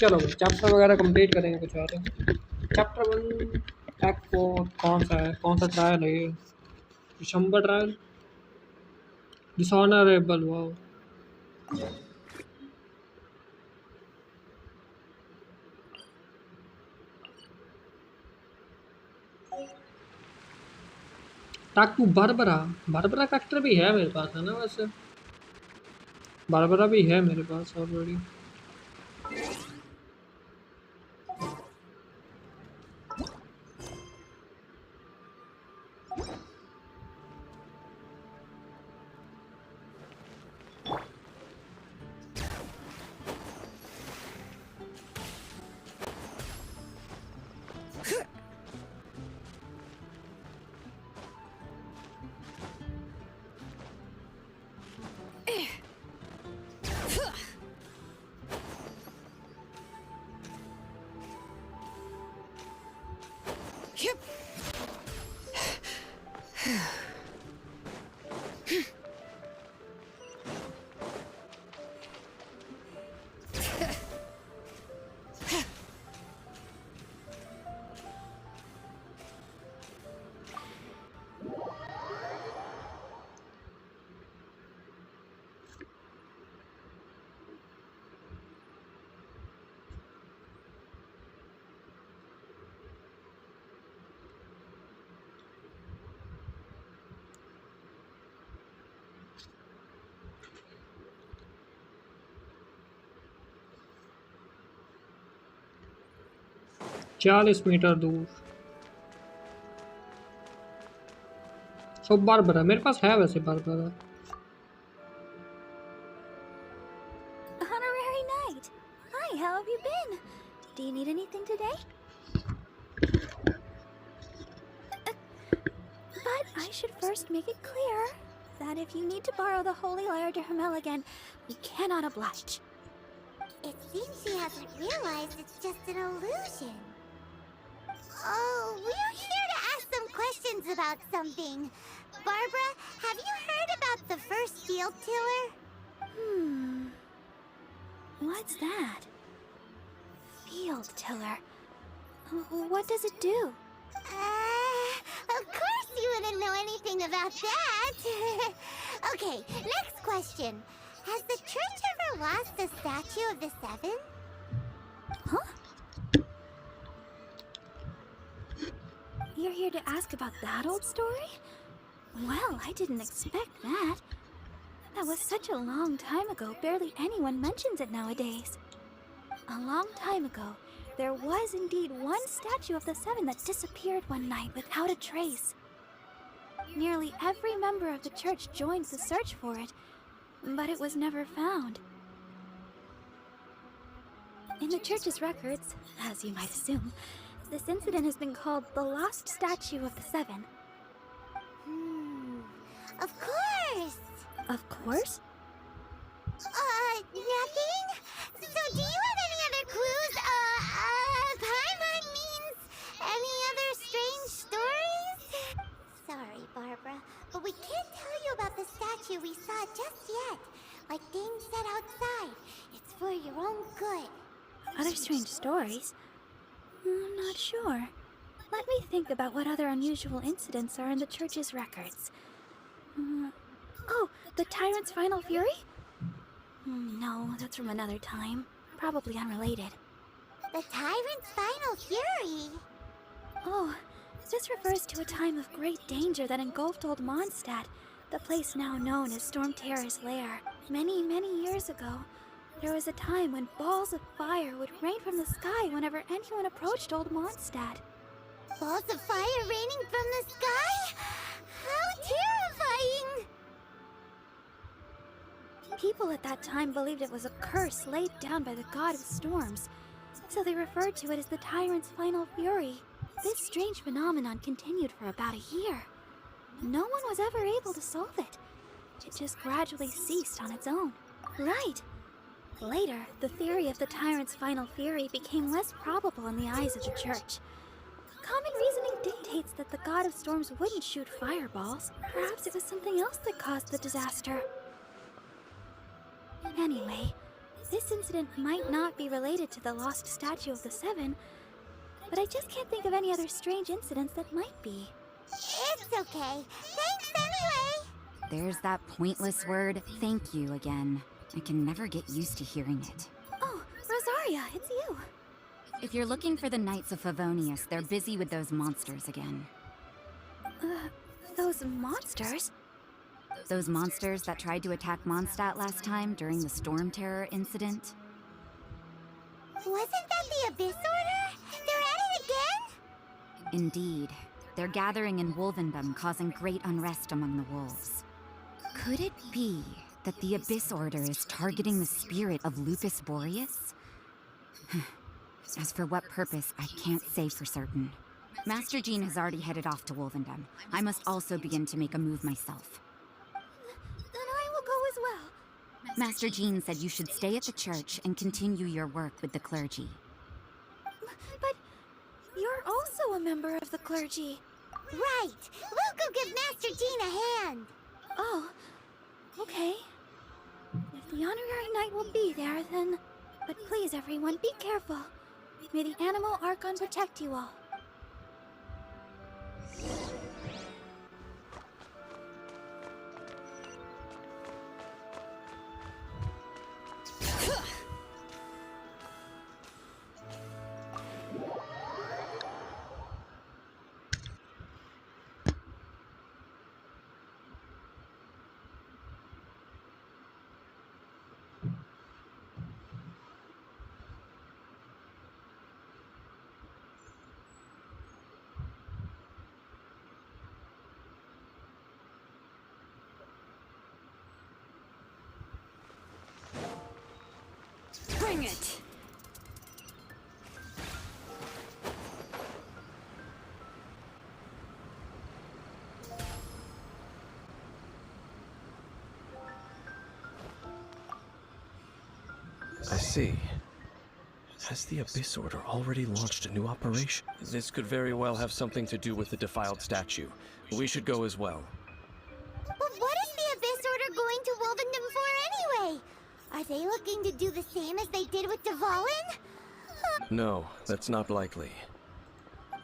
चलो चैप्टर वगैरह कंप्लीट करेंगे कुछ और। चैप्टर 1 एक्ट 4 कौन सा है, कौन सा ट्रायल है ये? दिसंबर ट्रायल, डिसऑनरेबल। वाओ, टाकू बारबरा। बारबरा कैरेक्टर भी है मेरे पास, है ना? वैसे बारबरा भी है मेरे पास ऑलरेडी। चालीस मीटर दूर। सो बारबरा मेरे पास है वैसे। Barbara Honorary Knight. Hi, how have you been? Do you need anything today? But I should first make it clear that if you need to borrow the Holy Lyre to Hermel again, we cannot oblige. It seems she hasn't realized it's just an illusion. Oh, we're here to ask some questions about something. Barbara, have you heard about the first field tiller? What's that? Field tiller. What does it do? Of course you wouldn't know anything about that. Okay, next question. Has the church ever lost a statue of the Seven? Huh? You're here to ask about that old story? Well, I didn't expect that. That was such a long time ago, barely anyone mentions it nowadays. A long time ago, there was indeed one statue of the Seven that disappeared one night without a trace. Nearly every member of the church joined the search for it, but it was never found. In the church's records, as you might assume, this incident has been called the Lost Statue of the Seven. Of course! Of course? Nothing? So do you have any other clues? Paimon means any other strange stories? Sorry, Barbara, but we can't tell you about the statue we saw just yet. Like Dane said outside, it's for your own good. Other strange stories? I'm not sure. Let me think about what other unusual incidents are in the church's records. Oh, the Tyrant's Final Fury? No, that's from another time. Probably unrelated. The Tyrant's Final Fury? Oh, this refers to a time of great danger that engulfed Old Mondstadt, the place now known as Storm Terror's lair. Many, many years ago, there was a time when balls of fire would rain from the sky whenever anyone approached Old Mondstadt. Balls of fire raining from the sky? How terrifying! People at that time believed it was a curse laid down by the god of storms, so they referred to it as the Tyrant's Final Fury. This strange phenomenon continued for about a year. No one was ever able to solve it. It just gradually ceased on its own. Right. Later, the theory of the Tyrant's Final Fury became less probable in the eyes of the church. Common reasoning dictates that the god of storms wouldn't shoot fireballs. Perhaps it was something else that caused the disaster. Anyway, this incident might not be related to the lost statue of the Seven, but I just can't think of any other strange incidents that might be. It's okay. Thanks anyway! There's that pointless word, thank you, again. I can never get used to hearing it. Oh, Rosaria, it's you. If you're looking for the Knights of Favonius, they're busy with those monsters again. Those monsters? Those monsters that tried to attack Mondstadt last time during the Storm Terror incident? Wasn't that the Abyss Order? They're at it again? Indeed. They're gathering in Wolvendom, causing great unrest among the wolves. Could it be that the Abyss Order is targeting the spirit of Lupus Boreas? As for what purpose, I can't say for certain. Master Jean has already headed off to Wolvendom. I must also begin to make a move myself. Then I will go as well. Master Jean said you should stay at the church and continue your work with the clergy. But you're also a member of the clergy. Right! We'll go give Master Jean a hand! Oh, okay. If the Honorary Knight will be there, then... But please, everyone, be careful. May the Animal Archon protect you all. Bring it! I see. Has the Abyss Order already launched a new operation? This could very well have something to do with the defiled statue. We should go as well. But what is the Abyss Order going to Wolvendom for anyway? Are they looking to do the same as they did with Dvalin? No, that's not likely.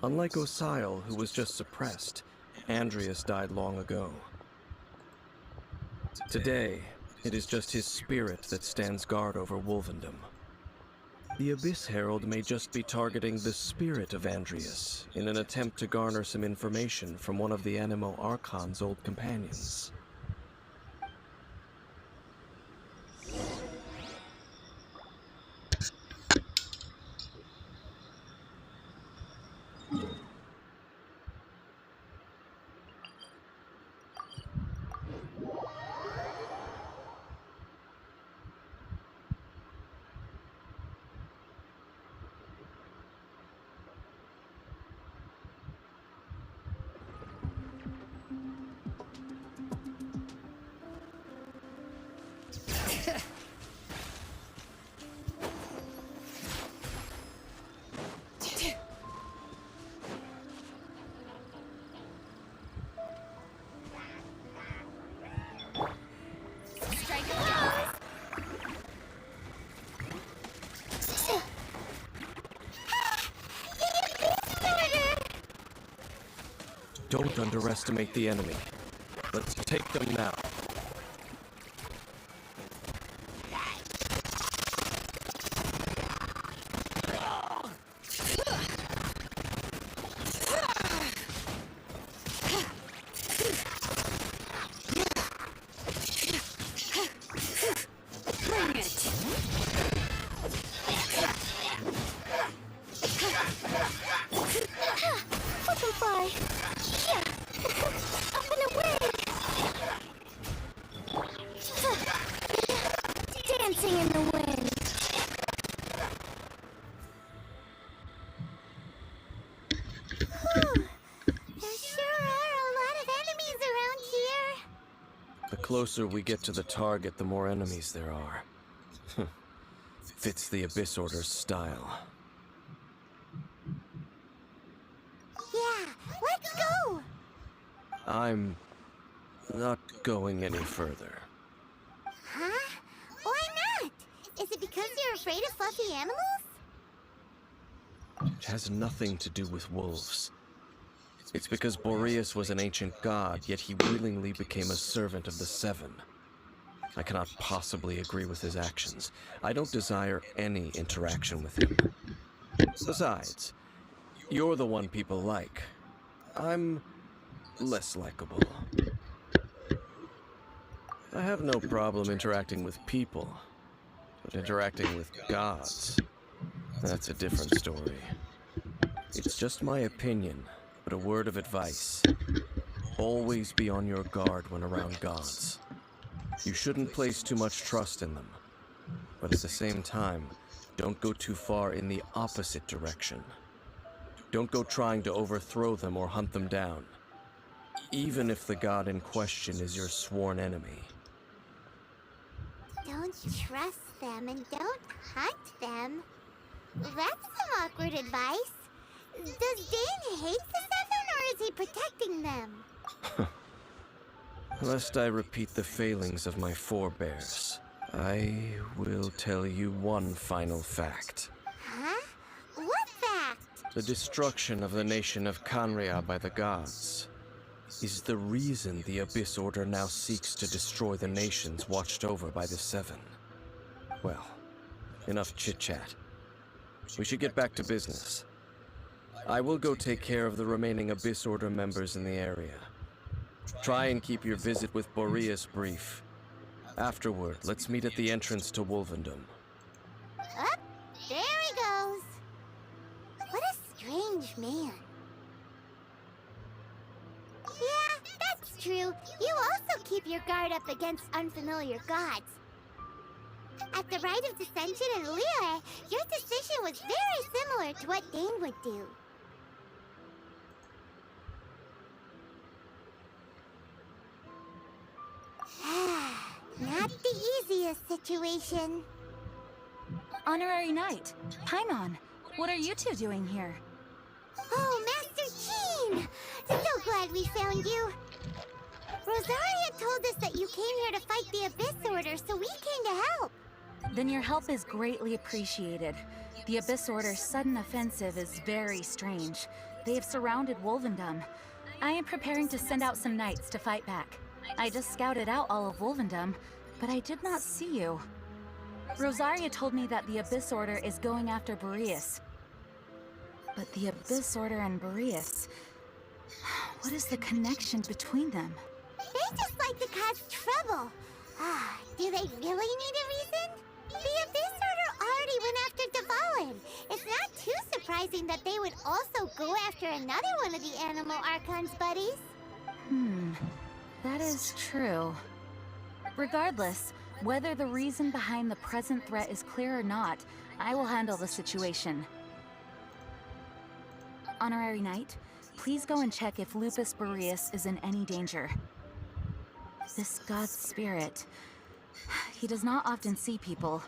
Unlike Osile, who was just suppressed, Andreas died long ago. Today, it is just his spirit that stands guard over Wolvendom. The Abyss Herald may just be targeting the spirit of Andreas in an attempt to garner some information from one of the Animo Archon's old companions. Don't underestimate the enemy. Let's take them now. Butterfly! Yeah! Up and away! Dancing in the wind! Whew. There sure are a lot of enemies around here. The closer we get to the target, the more enemies there are. Fits the Abyss Order's style. Yeah, let's go! I'm not going any further. Huh? Why not? Is it because you're afraid of fluffy animals? It has nothing to do with wolves. It's because Boreas was an ancient god, yet he willingly became a servant of the Seven. I cannot possibly agree with his actions. I don't desire any interaction with him. Besides, you're the one people like. I'm less likable. I have no problem interacting with people, but interacting with gods, that's a different story. It's just my opinion, but a word of advice. Always be on your guard when around gods. You shouldn't place too much trust in them, but at the same time, don't go too far in the opposite direction. Don't go trying to overthrow them or hunt them down, even if the god in question is your sworn enemy. Don't trust them and don't hunt them. That's some awkward advice. Does Dane hate the Seven, or is he protecting them? Lest I repeat the failings of my forebears, I will tell you one final fact. Huh? What fact? The destruction of the nation of Canria by the gods is the reason the Abyss Order now seeks to destroy the nations watched over by the Seven. Well, enough chit-chat. We should get back to business. I will go take care of the remaining Abyss Order members in the area. Try and keep your visit with Boreas brief. Afterward, let's meet at the entrance to Wolvendom. Up, there he goes. What a strange man. Yeah, that's true. You also keep your guard up against unfamiliar gods. At the Rite of Dissension in Liyue, your decision was very similar to what Dane would do. Not the easiest situation. Honorary Knight, Paimon, what are you two doing here? Oh, Master Jean! So glad we found you. Rosaria told us that you came here to fight the Abyss Order, so we came to help. Then your help is greatly appreciated. The Abyss Order's sudden offensive is very strange. They have surrounded Wolvendom. I am preparing to send out some knights to fight back. I just scouted out all of Wolvendom, but I did not see you. Rosaria told me that the Abyss Order is going after Boreas. But the Abyss Order and Boreas... What is the connection between them? They just like to cause trouble. Do they really need a reason? The Abyss Order already went after Dvalin. It's not too surprising that they would also go after another one of the Animal Archon's buddies. That is true. Regardless, whether the reason behind the present threat is clear or not, I will handle the situation. Honorary Knight, please go and check if Lupus Boreas is in any danger. This god's spirit... He does not often see people,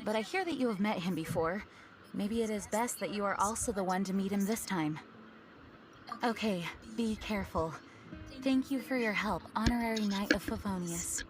but I hear that you have met him before. Maybe it is best that you are also the one to meet him this time. Okay, be careful. Thank you for your help, Honorary Knight of Favonius.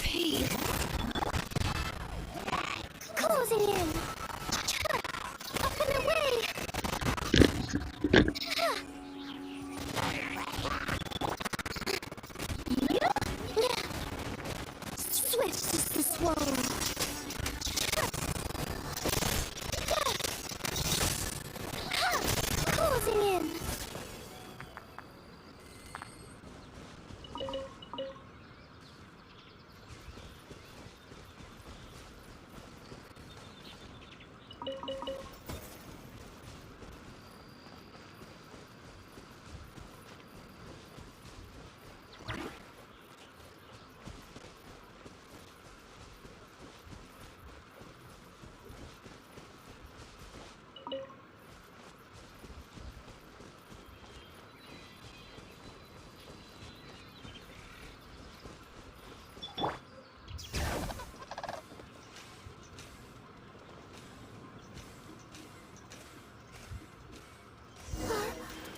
pain. Closing in. Up and away. Switch just to swallow. Closing in.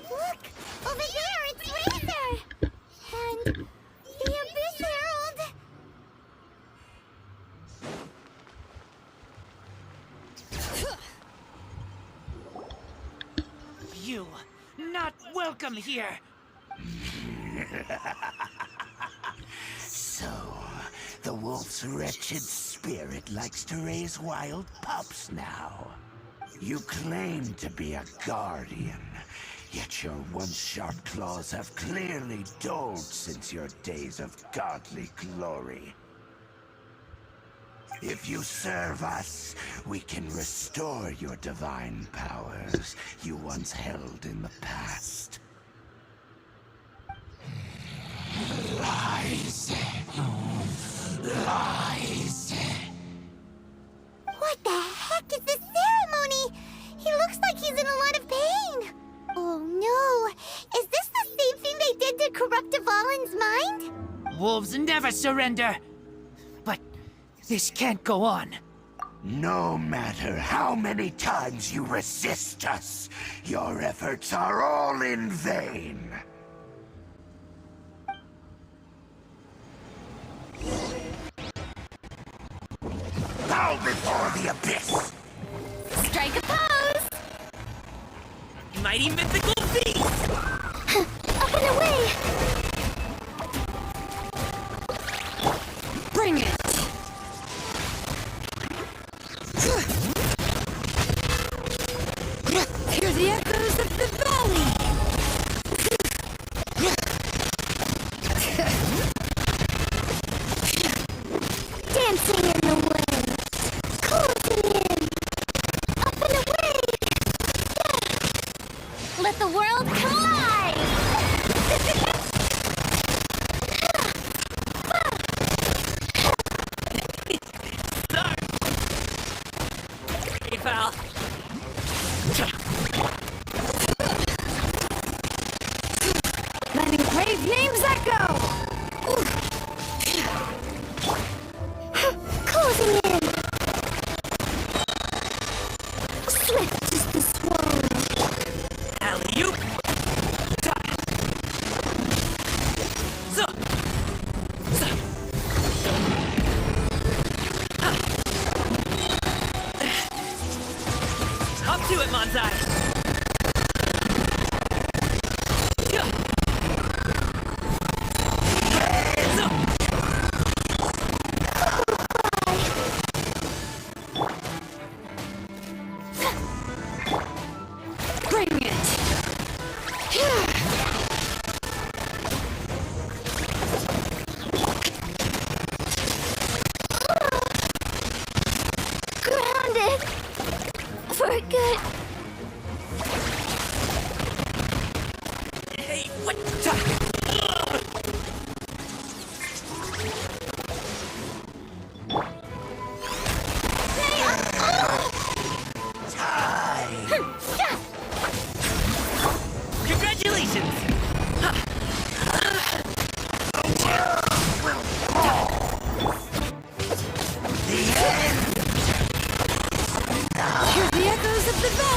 Look! Over there, it's Razor! And the Abyss Herald! You, not welcome here. So, the wolf's wretched spirit likes to raise wild pups now. You claim to be a guardian, yet your once sharp claws have clearly dulled since your days of godly glory. If you serve us, we can restore your divine powers you once held in the past. Lies. Lies. What the heck is this ceremony? He looks like he's in a lot of pain. Oh no! Is this the same thing they did to corrupt Dvalin's mind? Wolves never surrender. But this can't go on. No matter how many times you resist us, your efforts are all in vain. Bow before the abyss! Strike a pose! Mighty mythical beast! Up and away! Bring it! Hear the echoes of the valley! Dancing in the wind! Closing in! Up and away! Let the world collide! Hey, pal. Letting brave names echo! Closing in! Swift as the swallow! Alley-oop! Up to it, Manzai! Bring it! Grounded! For good! Hey, what? Congratulations! Hear the echoes of the valley!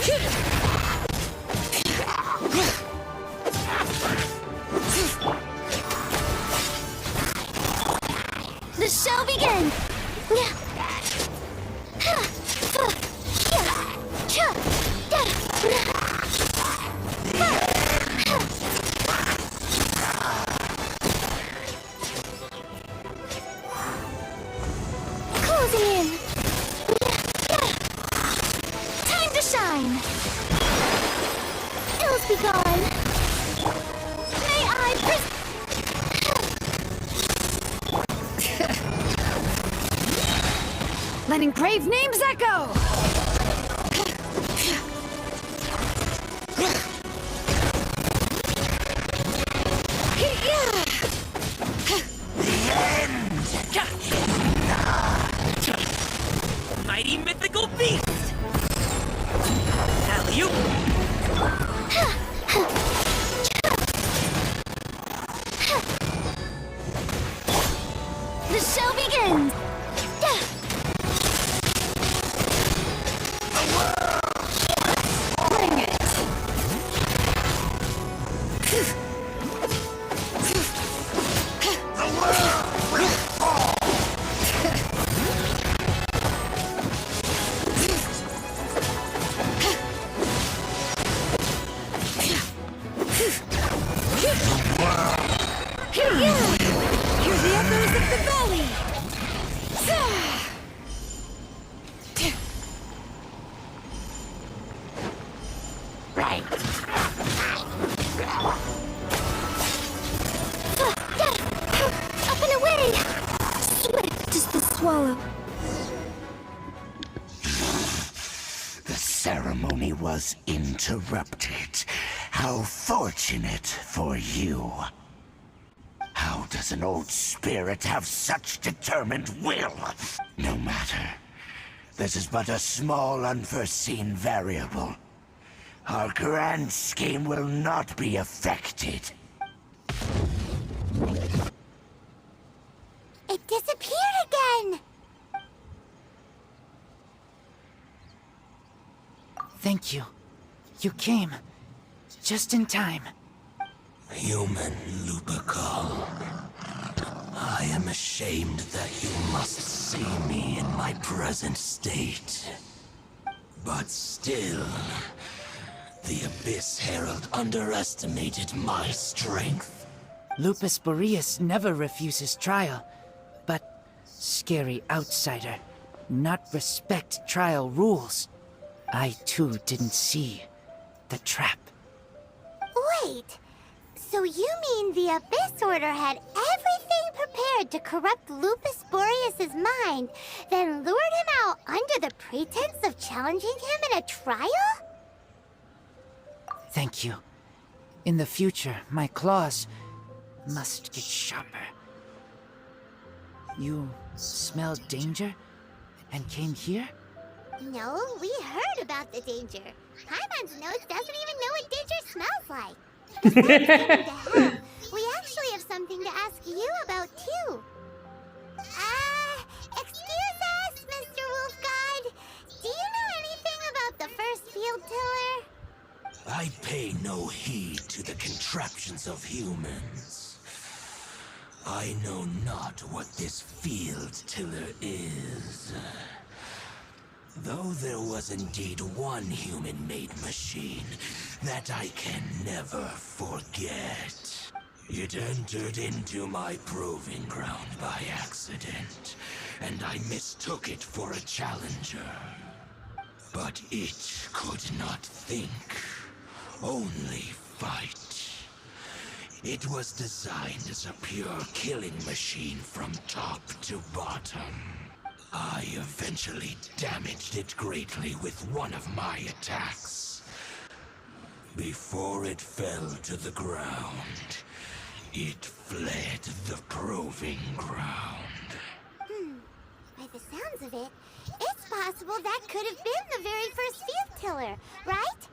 The show begins! Closing in! Time to shine! Ills be gone! May I Letting brave names echo! Mighty mythical beast! Alley-oop! The show begins! Bring it! Hear the echoes of the valley! Right. Up and away! Swift as the swallow. The ceremony was interrupted. How fortunate for you. How does an old spirit have such determined will? No matter. This is but a small unforeseen variable. Our grand scheme will not be affected. It disappeared again! Thank you. You came. Just in time. Human Lupercal. I am ashamed that you must see me in my present state. But still, the Abyss Herald underestimated my strength. Lupus Boreas never refuses trial, but scary outsider, not respect trial rules. I too didn't see the trap. Wait, so you mean the Abyss Order had everything prepared to corrupt Lupus Boreas' mind, then lured him out under the pretense of challenging him in a trial? Thank you. In the future, my claws must get sharper. You smelled danger and came here? No, we heard about the danger. Paimon's nose doesn't even know what danger smells like. Besides coming to help, we actually have something to ask you about too. Excuse us, Mr. Wolf God. Do you know anything about the first field tiller? I pay no heed to the contraptions of humans. I know not what this field tiller is. Though there was indeed one human-made machine that I can never forget. It entered into my proving ground by accident, and I mistook it for a challenger. But it could not think, only fight. It was designed as a pure killing machine from top to bottom. I eventually damaged it greatly with one of my attacks. Before it fell to the ground, it fled the proving ground. By the sounds of it, it's possible that could have been the very first field tiller, right?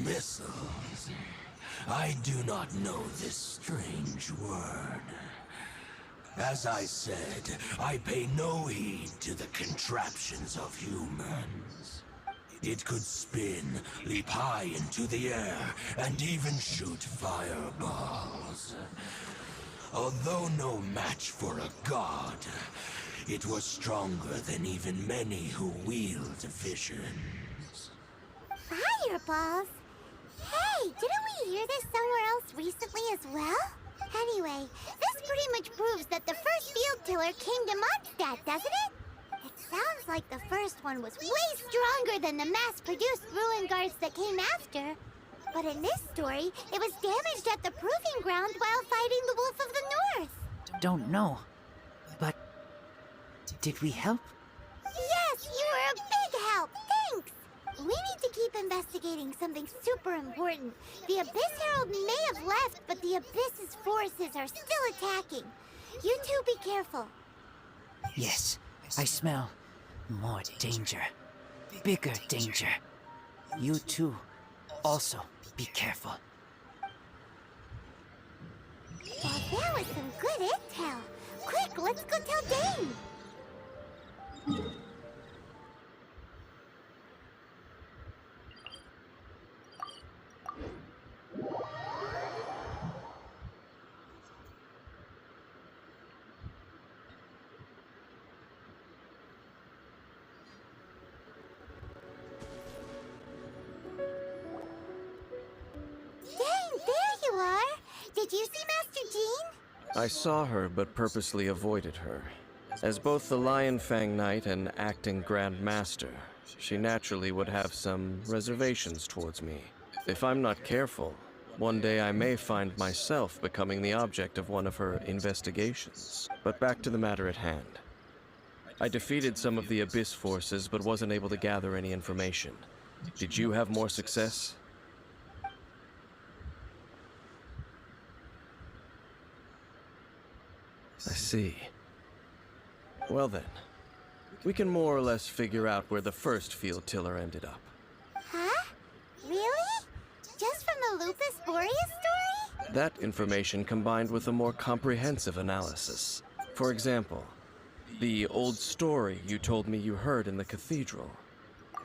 Missiles. I do not know this strange word. As I said, I pay no heed to the contraptions of humans. It could spin, leap high into the air, and even shoot fireballs. Although no match for a god, it was stronger than even many who wield visions. Fireballs? Hey, didn't we hear this somewhere else recently as well? Anyway, this pretty much proves that the first field tiller came to Mondstadt, doesn't it? It sounds like the first one was way stronger than the mass-produced ruin guards that came after. But in this story, it was damaged at the proving ground while fighting the Wolf of the North. Don't know. But did we help? Yes, you were a big help. Thanks. We need to keep investigating something super important. The Abyss Herald may have left, but the Abyss's forces are still attacking. You two be careful. Yes, I smell more danger. Bigger danger. You too, also be careful. Well, that was some good intel. Quick, let's go tell Dane. There you are! Did you see Master Jean? I saw her, but purposely avoided her. As both the Lion Fang Knight and acting Grand Master, she naturally would have some reservations towards me. If I'm not careful, one day I may find myself becoming the object of one of her investigations. But back to the matter at hand. I defeated some of the Abyss forces, but wasn't able to gather any information. Did you have more success? I see. Well then, we can more or less figure out where the first field tiller ended up. Huh? Really? Just from the Lupus Boreas story? That information combined with a more comprehensive analysis. For example, the old story you told me you heard in the cathedral.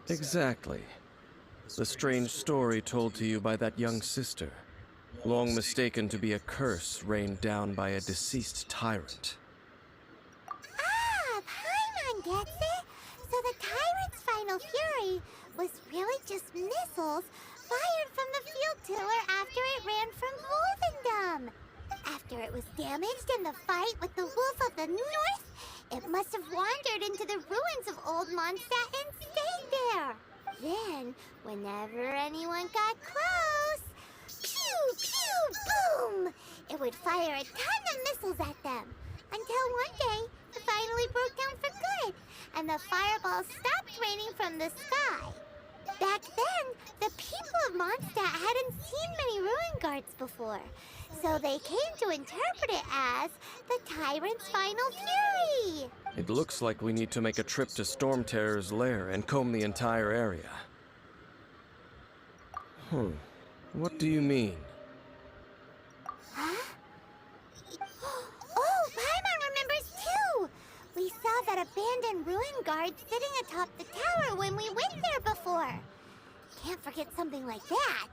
Exactly. The strange story told to you by that young sister, long mistaken to be a curse rained down by a deceased tyrant. Ah, Paimon gets it! So the tyrant's final fury was really just missiles fired from the field tiller after it ran from Wolvendom. After it was damaged in the fight with the Wolf of the North, it must have wandered into the ruins of Old Mondstadt and stayed there. Then, whenever anyone got close, pew, pew, boom! It would fire a ton of missiles at them. Until one day, it finally broke down for good, and the fireballs stopped raining from the sky. Back then, the people of Mondstadt hadn't seen many ruin guards before, so they came to interpret it as the Tyrant's final fury. It looks like we need to make a trip to Storm Terror's lair and comb the entire area. What do you mean? Huh? Oh, Paimon remembers too! We saw that abandoned ruin guard sitting atop the tower when we went there before. Can't forget something like that.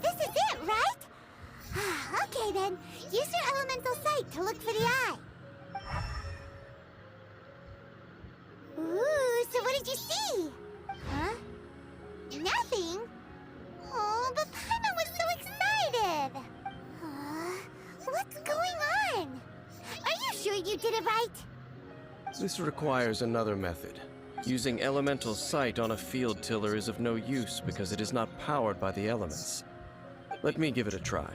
This is it, right? Okay then, use your elemental sight to look for the eye. Ooh, so what did you see? Huh? Nothing? Oh, but Paimon was so excited! What's going on? Are you sure you did it right? This requires another method. Using elemental sight on a field tiller is of no use because it is not powered by the elements. Let me give it a try.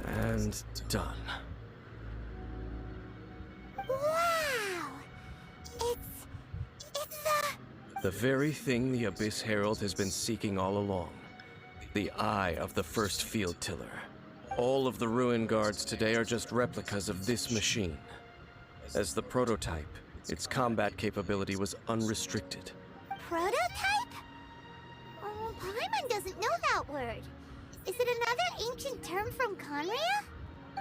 And done. Wow! The very thing the Abyss Herald has been seeking all along. The eye of the first field tiller. All of the ruin guards today are just replicas of this machine. As the prototype, its combat capability was unrestricted. Prototype? Oh, Paimon doesn't know that word. Is it another ancient term from Conria?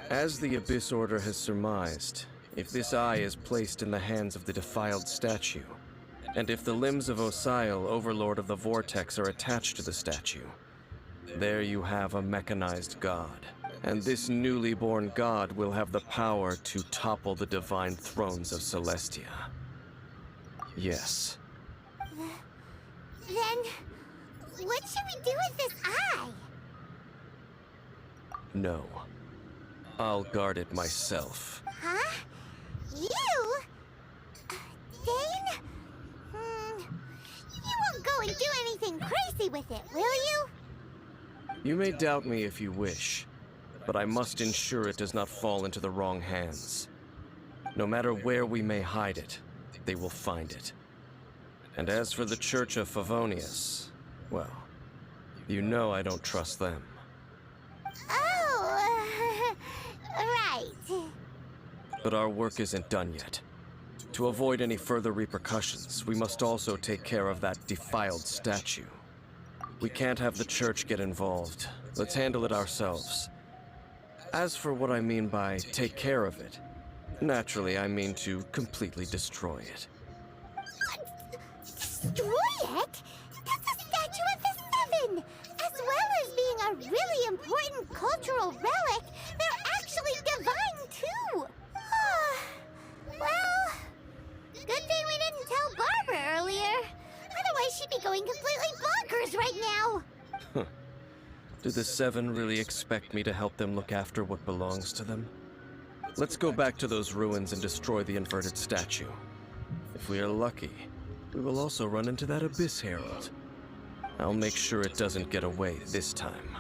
As the Abyss Order has surmised, if this eye is placed in the hands of the defiled statue, and if the limbs of Osial, Overlord of the Vortex, are attached to the statue, there you have a mechanized god. And this newly born god will have the power to topple the divine thrones of Celestia. Yes. Then, what should we do with this eye? No. I'll guard it myself. Huh? You? Dane? You won't go and do anything crazy with it, will you? You may doubt me if you wish, but I must ensure it does not fall into the wrong hands. No matter where we may hide it, they will find it. And as for the Church of Favonius, well, you know I don't trust them. Oh, right. But our work isn't done yet. To avoid any further repercussions, we must also take care of that defiled statue. We can't have the church get involved. Let's handle it ourselves. As for what I mean by take care of it, naturally I mean to completely destroy it. Destroy it? That's a statue of the Seven! As well as being a really important cultural relic, they're actually divine too! Well, good thing we didn't tell Barbara earlier. Otherwise she'd be going completely bonkers right now! Do the Seven really expect me to help them look after what belongs to them? Let's go back to those ruins and destroy the inverted statue. If we are lucky, we will also run into that Abyss Herald. I'll make sure it doesn't get away this time.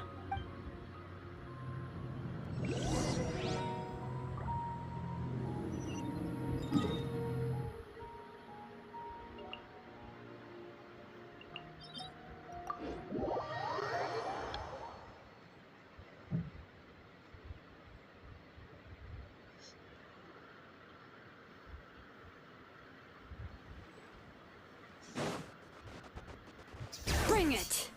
Bring it!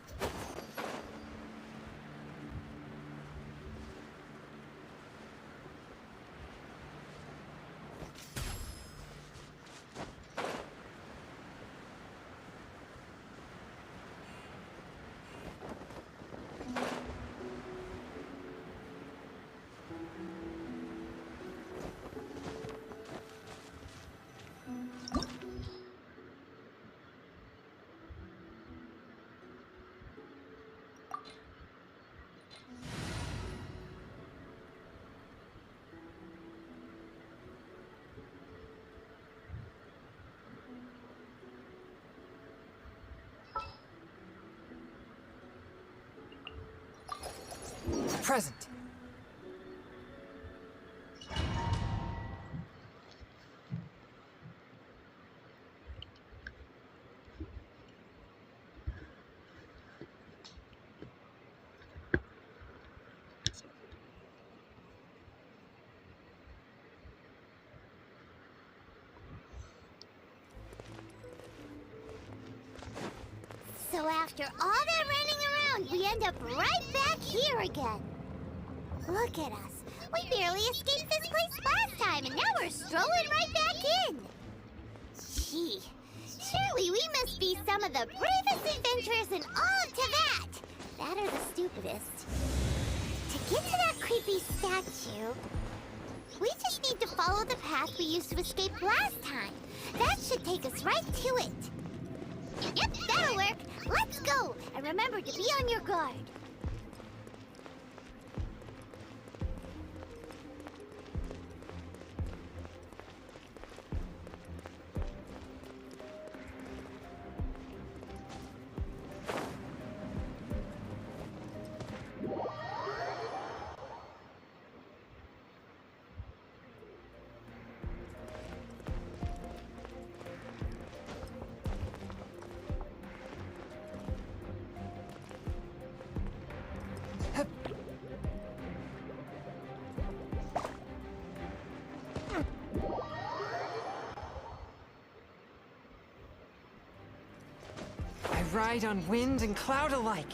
Present. So after all that running around, we end up right back here again. Look at us. We barely escaped this place last time, and now we're strolling right back some of the bravest adventurers in all of Tibet. That are the stupidest. To get to that creepy statue, we just need to follow the path we used to escape last time. That should take us right to it. Yep, that'll work. Let's go. And remember to be on your guard. I ride on wind and cloud alike.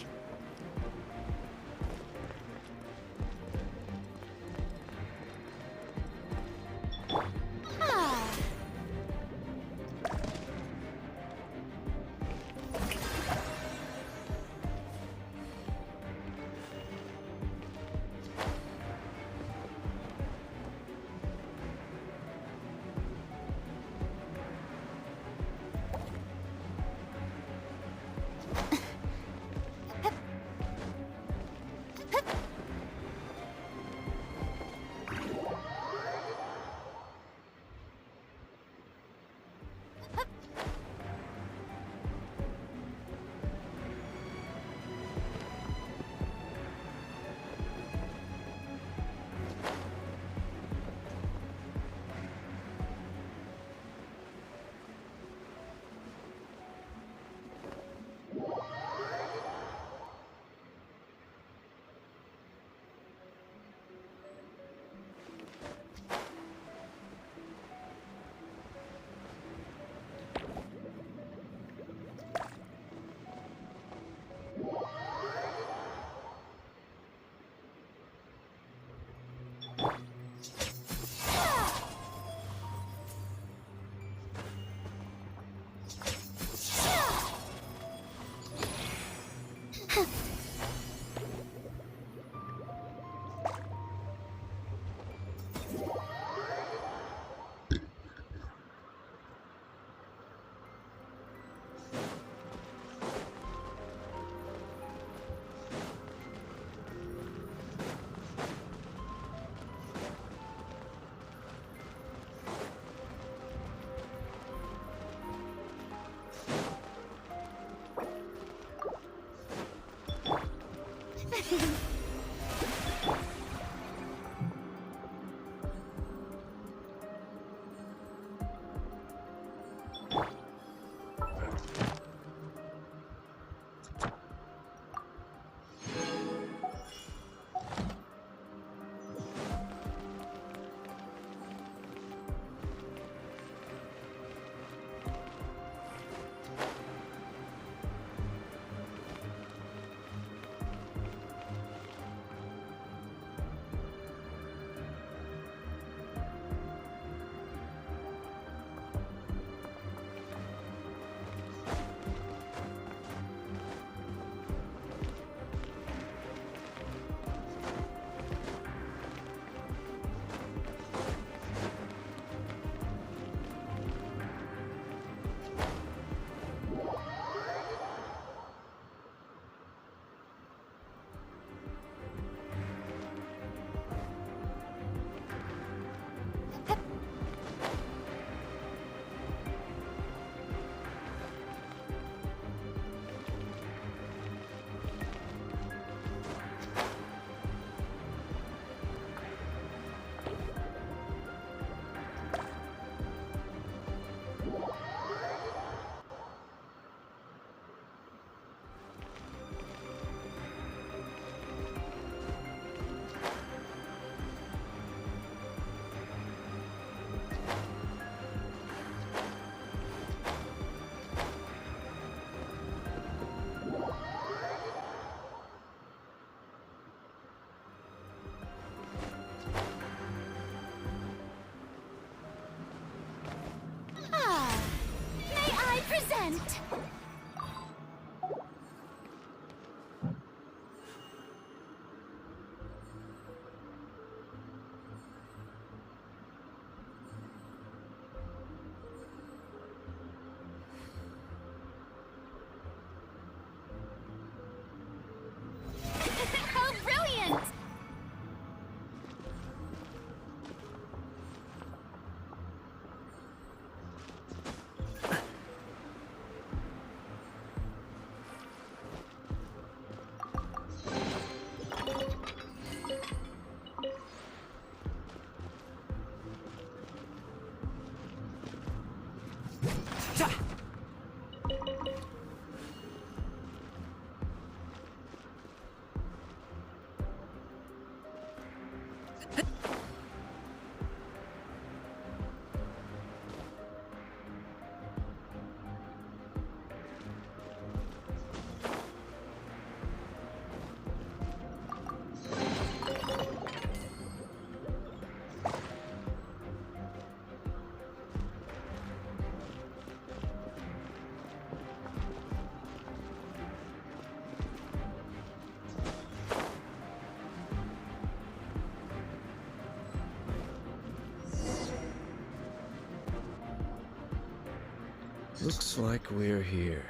Looks like we're here.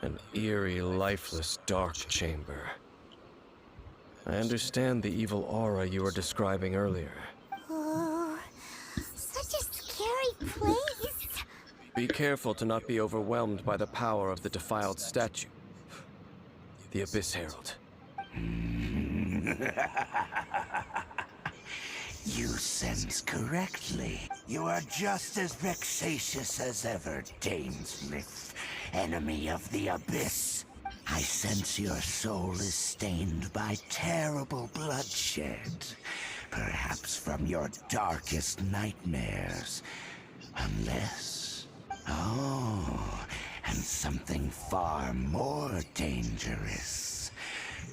An eerie, lifeless, dark chamber. I understand the evil aura you were describing earlier. Oh, such a scary place. Be careful to not be overwhelmed by the power of the defiled statue. The Abyss Herald. You sense correctly. You are just as vexatious as ever, Dainsmith, enemy of the Abyss. I sense your soul is stained by terrible bloodshed, perhaps from your darkest nightmares. Unless... Oh, and something far more dangerous.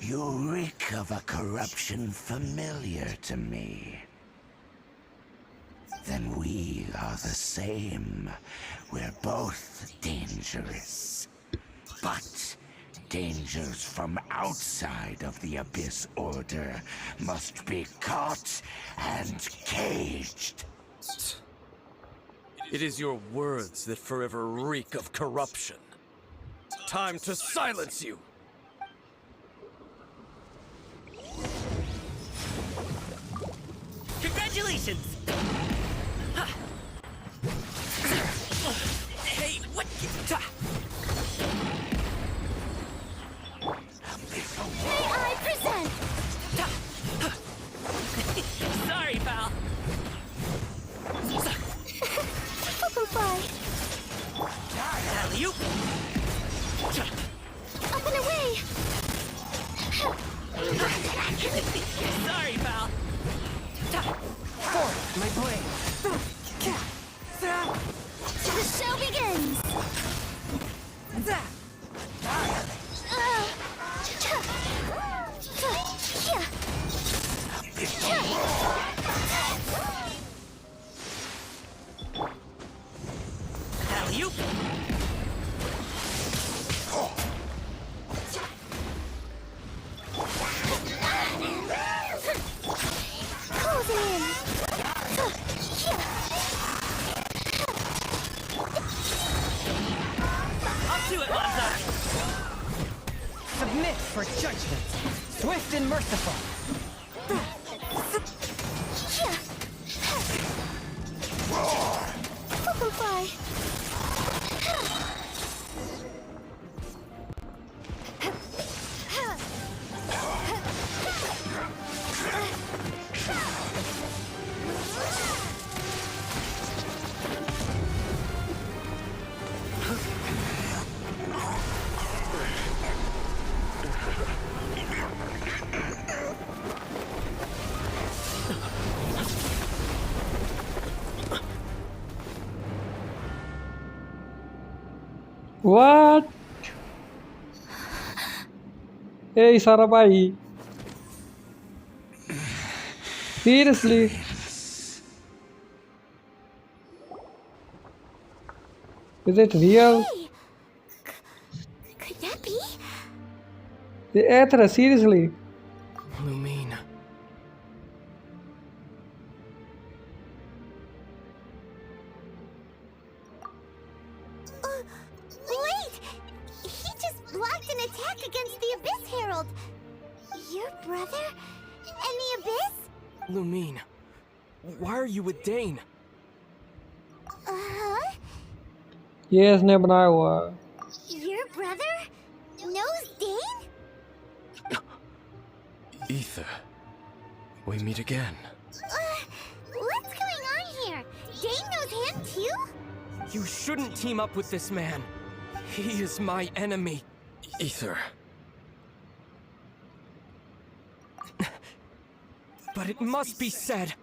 You reek of a corruption familiar to me. Then we are the same. We're both dangerous. But dangers from outside of the Abyss Order must be caught and caged. It is your words that forever reek of corruption. Time to silence you! Congratulations! Hey, what? May I present? Sorry, pal. Butterfly, Alley-oop. up and away. Sorry, pal. Forward, my blade. The show begins. Alley-oop. Closing in. Up to it, Monza. Submit for judgment. Swift and merciful. Butterfly. What? Hey, Sarabai. Seriously? Is it real? Hey, could that be? The Aethra, seriously? Lumine. Wait! He just blocked an attack against the Abyss Herald. Your brother? And the Abyss? Lumine. Why are you with Dane? Uh-huh. ये इसने बनाया हुआ है. Your brother knows Dane? Ether, we meet again. What's going on here? Dane knows him too? You shouldn't team up with this man. He is my enemy. Ether. But it must be said.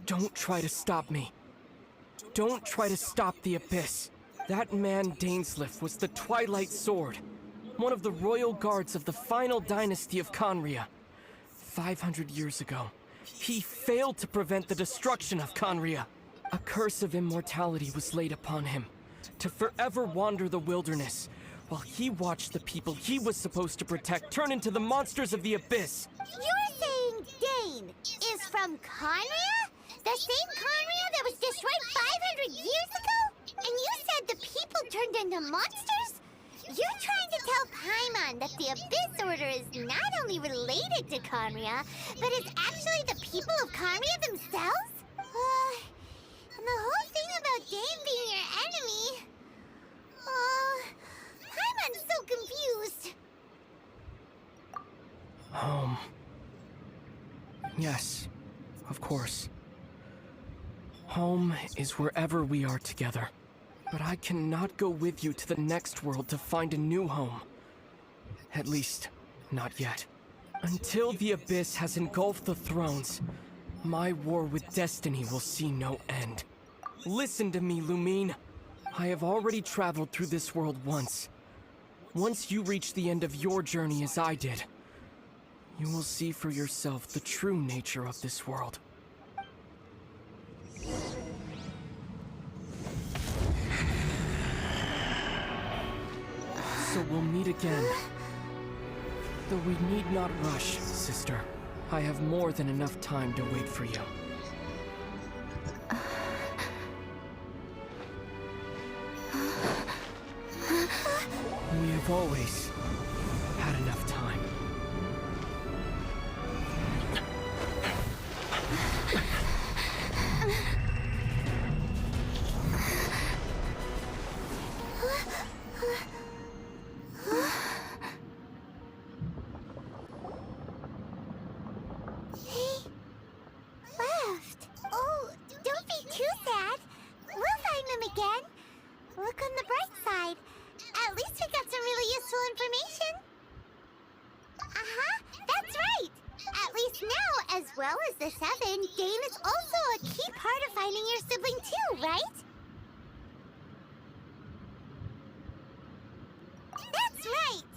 Don't try to stop me. Don't try to stop the Abyss. That man Dainsliff was the Twilight Sword, one of the royal guards of the final dynasty of Conria. 500 years ago, he failed to prevent the destruction of Conria. A curse of immortality was laid upon him, to forever wander the wilderness, while he watched the people he was supposed to protect turn into the monsters of the Abyss. You're saying Dane is from Conria? The same Conria that was destroyed 500 years ago? And you said turned into monsters? You're trying to tell Paimon that the Abyss Order is not only related to Conria, but is actually the people of Conria themselves? And the whole thing about Dane being your enemy... Paimon's so confused. Yes, of course. Home is wherever we are together. But I cannot go with you to the next world to find a new home. At least, not yet. Until the Abyss has engulfed the thrones, my war with destiny will see no end. Listen to me, Lumine. I have already traveled through this world once. Once you reach the end of your journey as I did, you will see for yourself the true nature of this world. So we'll meet again. Though we need not rush, sister. I have more than enough time to wait for you. We have always had enough time. Left. Oh, don't be too sad. We'll find them again. Look on the bright side. At least we got some really useful information. That's right. At least now, as well as the 7, Dane is also a key part of finding your sibling too, right? That's right.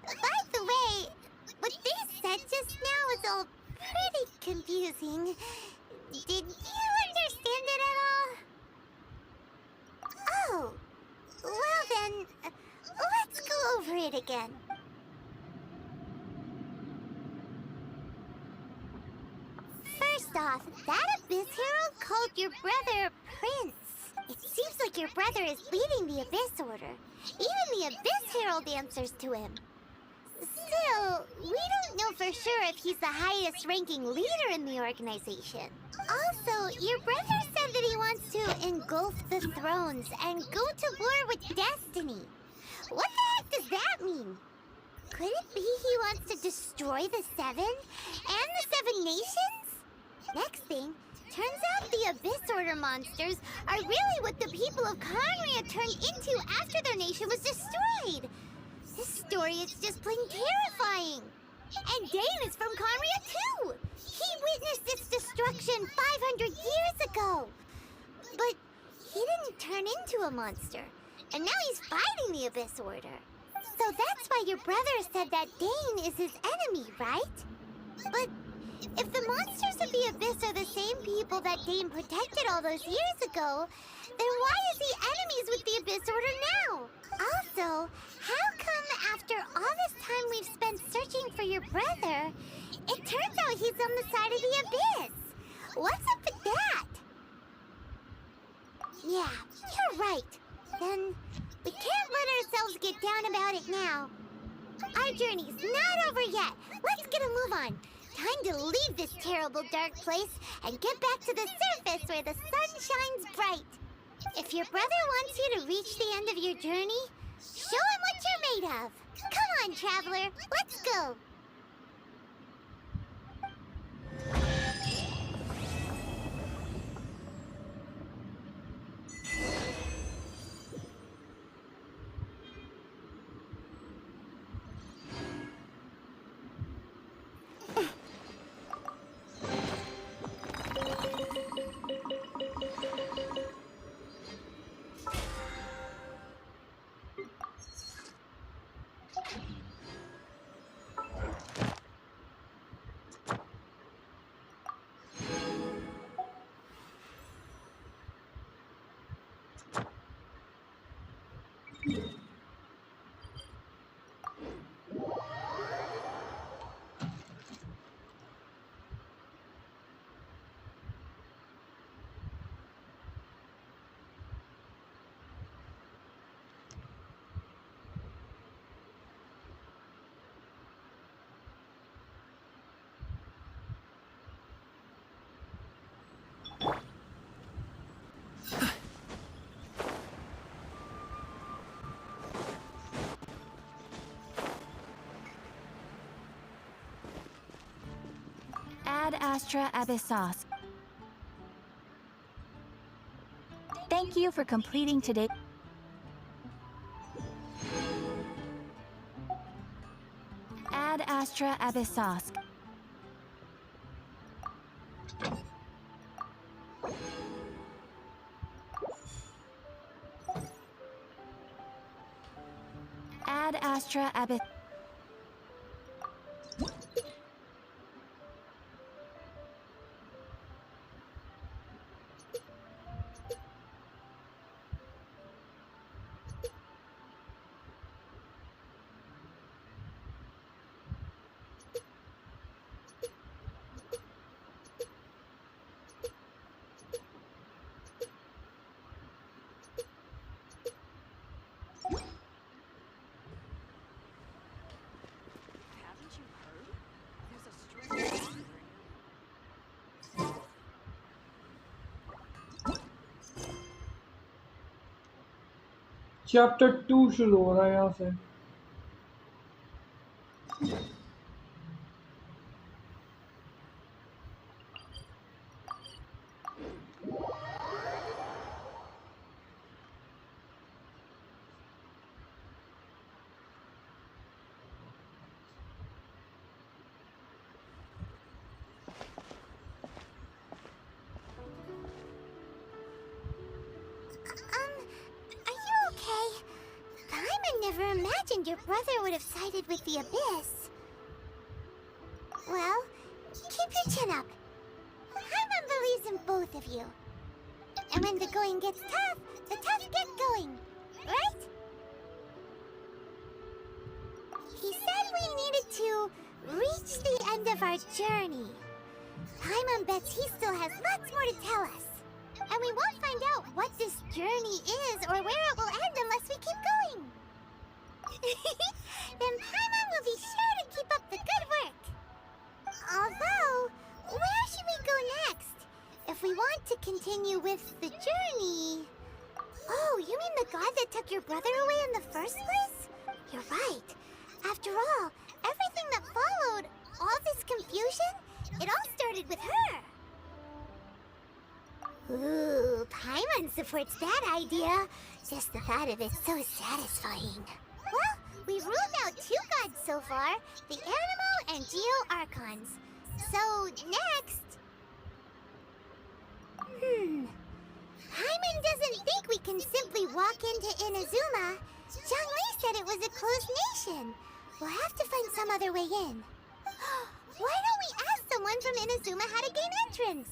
By the way, what they said just now is all pretty confusing. Did you understand it at all? Oh, well then, let's go over it again. First off, that Abyss Herald called your brother Prince. It seems like your brother is leading the Abyss Order. Even the Abyss Herald answers to him. Still, we don't know for sure if he's the highest ranking leader in the organization. Also, your brother said that he wants to engulf the thrones and go to war with destiny. What the heck does that mean? Could it be he wants to destroy the 7 and the 7 nations? Next thing, turns out the Abyss Order monsters are really what the people of Conria turned into after their nation was destroyed. This story is just plain terrifying. And Dane is from Conria too. He witnessed its destruction 500 years ago. But he didn't turn into a monster. And now he's fighting the Abyss Order. So that's why your brother said that Dane is his enemy, right? But if the monsters of the Abyss are the same people that Dane protected all those years ago, then why is he enemies with the Abyss Order now? Also, how come after all this time we've spent searching for your brother, it turns out he's on the side of the Abyss? What's up with that? Yeah, you're right. Then we can't let ourselves get down about it now. Our journey's not over yet. Let's get a move on. Time to leave this terrible dark place and get back to the surface where the sun shines bright. If your brother wants you to reach the end of your journey, show him what you're made of. Come on, traveler, let's go. Astra Abyssos. Thank you for completing today. Ad Astra Abyssos. Ad Astra Abyssos. Chapter 2 शुरू हो रहा है यहाँ से। Are you okay? Paimon never imagined your brother would have sided with the Abyss. Well, keep your chin up. Paimon believes in both of you. And when the going gets tough, the tough get going. Right? He said we needed to reach the end of our journey. Paimon bets he still has lots more to tell us. And we won't find out what this journey is or where it will end unless we keep going. Then Paimon will be sure to keep up the good work. Although, where should we go next? If we want to continue with the journey... Oh, you mean the god that took your brother away in the first place? You're right. After all, everything that followed, all this confusion, it all started with her. Ooh, Paimon supports that idea. Just the thought of it's so satisfying. Well, we've ruled out 2 gods so far, the Animal and Geo-Archons. So, next... Paimon doesn't think we can simply walk into Inazuma. Zhongli said it was a closed nation. We'll have to find some other way in. Why don't we ask someone from Inazuma how to gain entrance?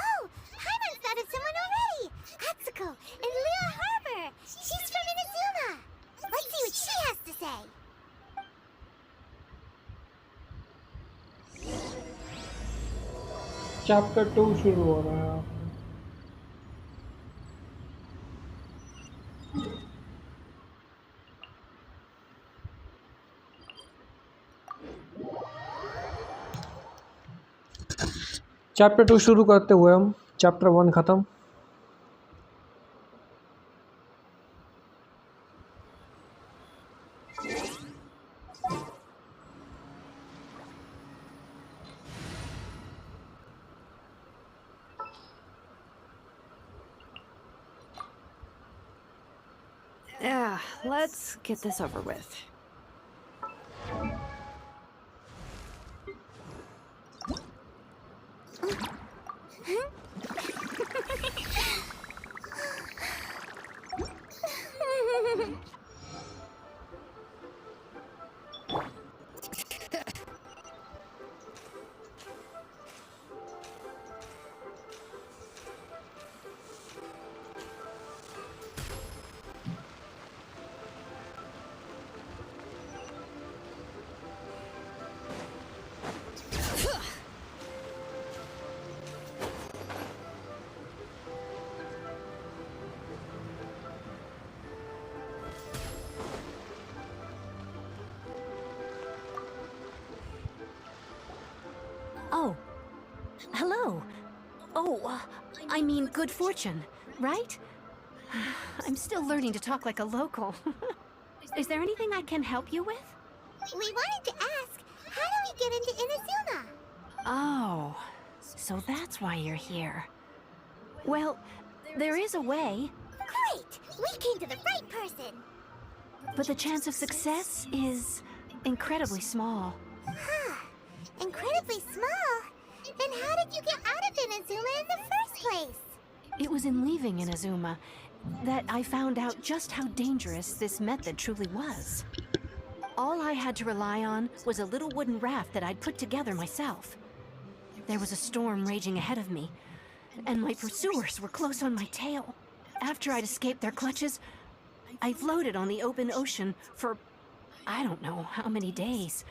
Oh, Paimon thought of someone already! Atsuko, in Leo Harbor! She's from Inazuma! Let's see what she has to say! Chapter 2 शुरू हो रहा है यहाँ पे। Chapter 2 शुरू करते हुए हम चैप्टर 1 ख़त्म। Yeah, let's get this over with. Oh. Hello. Oh, I mean good fortune, right? I'm still learning to talk like a local. Is there anything I can help you with? We wanted to ask, how to get into Inazuma. Oh, so that's why you're here. Well, there is a way, Great! We came to the right person. but the chance of success is incredibly small. Huh. Incredibly small? Then how did you get out of Inazuma in the first place? It was in leaving Inazuma that I found out just how dangerous this method truly was. All I had to rely on was a little wooden raft that I'd put together myself. There was a storm raging ahead of me, and my pursuers were close on my tail. After I'd escaped their clutches, I floated on the open ocean for I don't know how many days.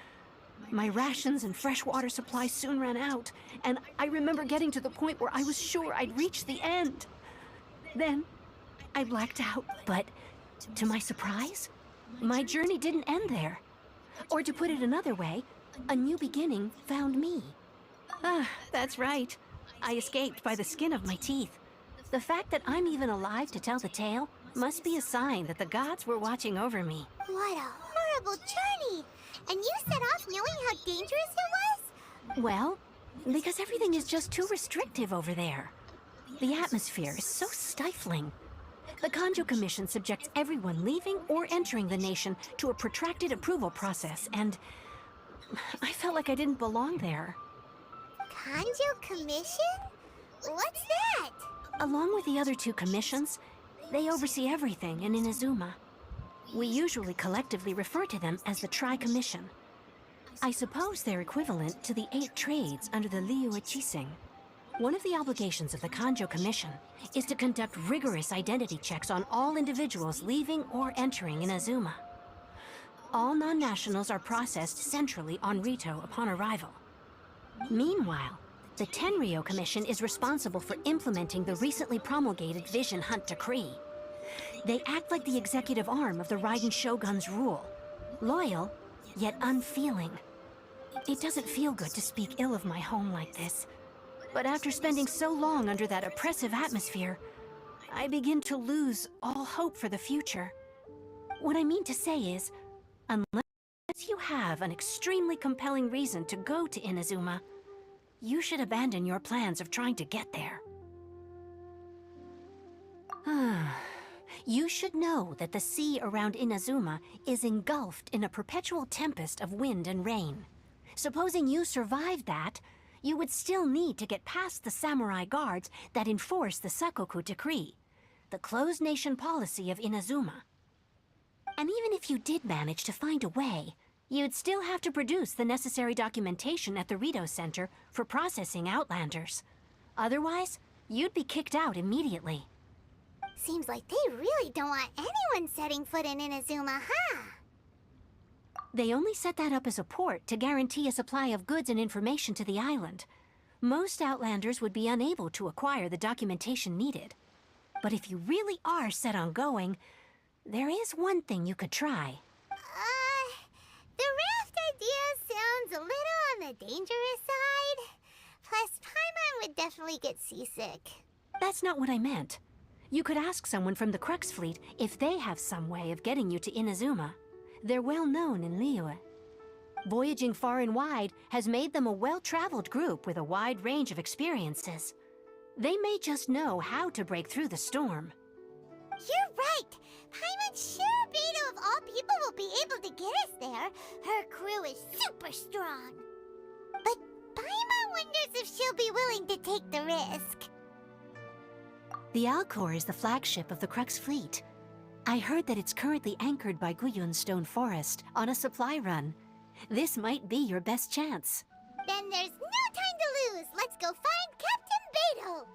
My rations and fresh water supply soon ran out, and I remember getting to the point where I was sure I'd reached the end. Then, I blacked out, but to my surprise, my journey didn't end there. Or to put it another way, a new beginning found me. Ah, that's right. I escaped by the skin of my teeth. The fact that I'm even alive to tell the tale must be a sign that the gods were watching over me. What a horrible journey! And you set off knowing how dangerous it was? Well, because everything is just too restrictive over there. The atmosphere is so stifling. The Kanjo Commission subjects everyone leaving or entering the nation to a protracted approval process, and I felt like I didn't belong there. Kanjo Commission? What's that? Along with the other two commissions, they oversee everything in Inazuma. We usually collectively refer to them as the Tri-Commission. I suppose they're equivalent to the 8 trades under the Liu Chising. One of the obligations of the Kanjo Commission is to conduct rigorous identity checks on all individuals leaving or entering Inazuma. All non-nationals are processed centrally on Rito upon arrival. Meanwhile, the Tenryo Commission is responsible for implementing the recently promulgated Vision Hunt Decree. They act like the executive arm of the Raiden Shogun's rule. Loyal, yet unfeeling. It doesn't feel good to speak ill of my home like this. But after spending so long under that oppressive atmosphere, I begin to lose all hope for the future. What I mean to say is, unless you have an extremely compelling reason to go to Inazuma, you should abandon your plans of trying to get there. You should know that the sea around Inazuma is engulfed in a perpetual tempest of wind and rain. Supposing you survived that, you would still need to get past the samurai guards that enforce the Sakoku Decree, the closed nation policy of Inazuma. And even if you did manage to find a way, you'd still have to produce the necessary documentation at the Rito Center for processing Outlanders. Otherwise, you'd be kicked out immediately. Seems like they really don't want anyone setting foot in Inazuma, huh? They only set that up as a port to guarantee a supply of goods and information to the island. Most Outlanders would be unable to acquire the documentation needed. But if you really are set on going, there is one thing you could try. The raft idea sounds a little on the dangerous side. Plus, Paimon would definitely get seasick. That's not what I meant. You could ask someone from the Crux Fleet if they have some way of getting you to Inazuma. They're well known in Liyue. Voyaging far and wide has made them a well-traveled group with a wide range of experiences. They may just know how to break through the storm. You're right! Paimon sure Beto of all people will be able to get us there. Her crew is super strong. But Paimon wonders if she'll be willing to take the risk. The Alcor is the flagship of the Crux Fleet. I heard that it's currently anchored by Guyun Stone Forest on a supply run. This might be your best chance. Then there's no time to lose. Let's go find Captain Beto.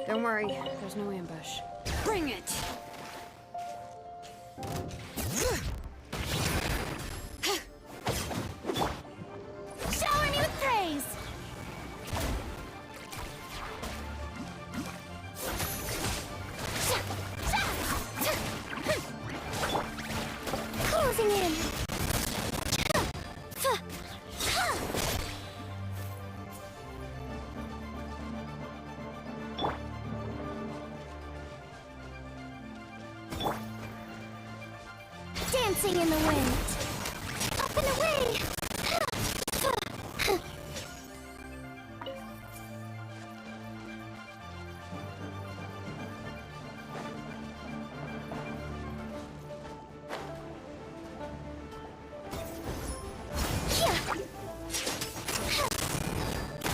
Don't worry, there's no ambush. Bring it! Shower me with praise! Closing in! Dancing in the wind! Up and away!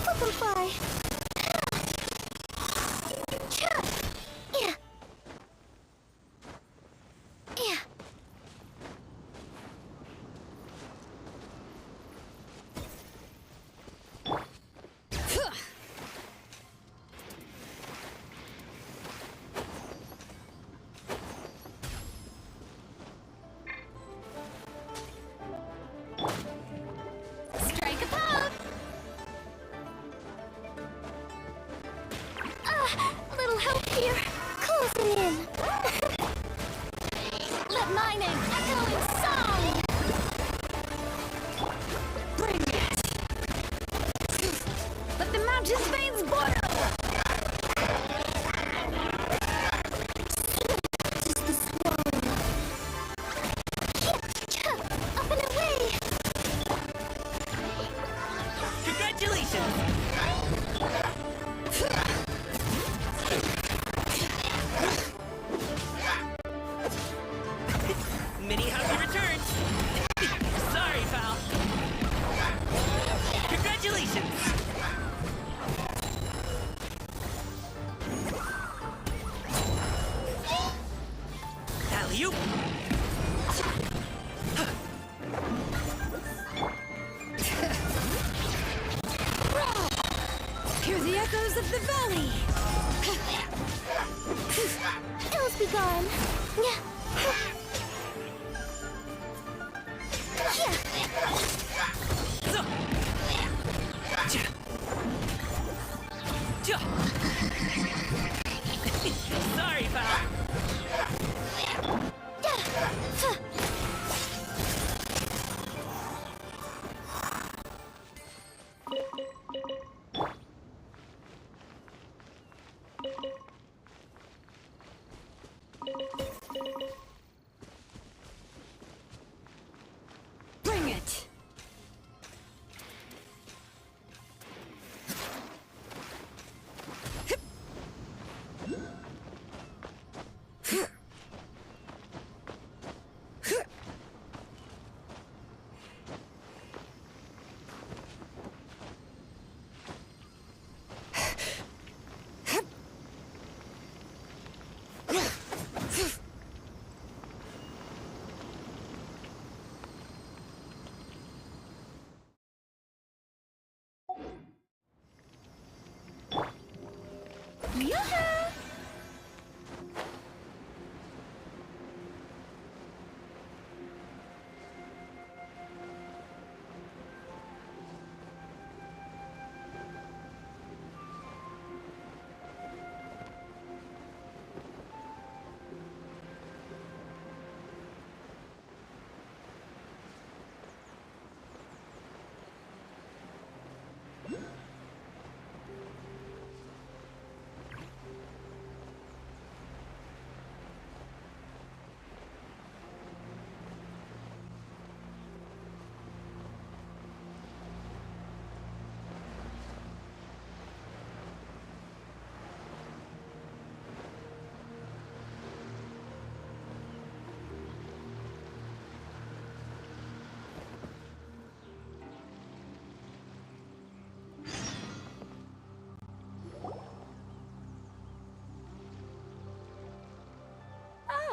Flip and fly! Yeah! Yeah! Strike a pose! A little help here. Closing in. Let my name echo in song! Bring it! Let the mountain's veins boil! Just the swallow. Up and away! Congratulations! Mini happy returns! Sorry, pal! Congratulations! Alley-oop! Hear the echoes of the valley! Ills be gone. Yeah. Sorry, pal! Bring it!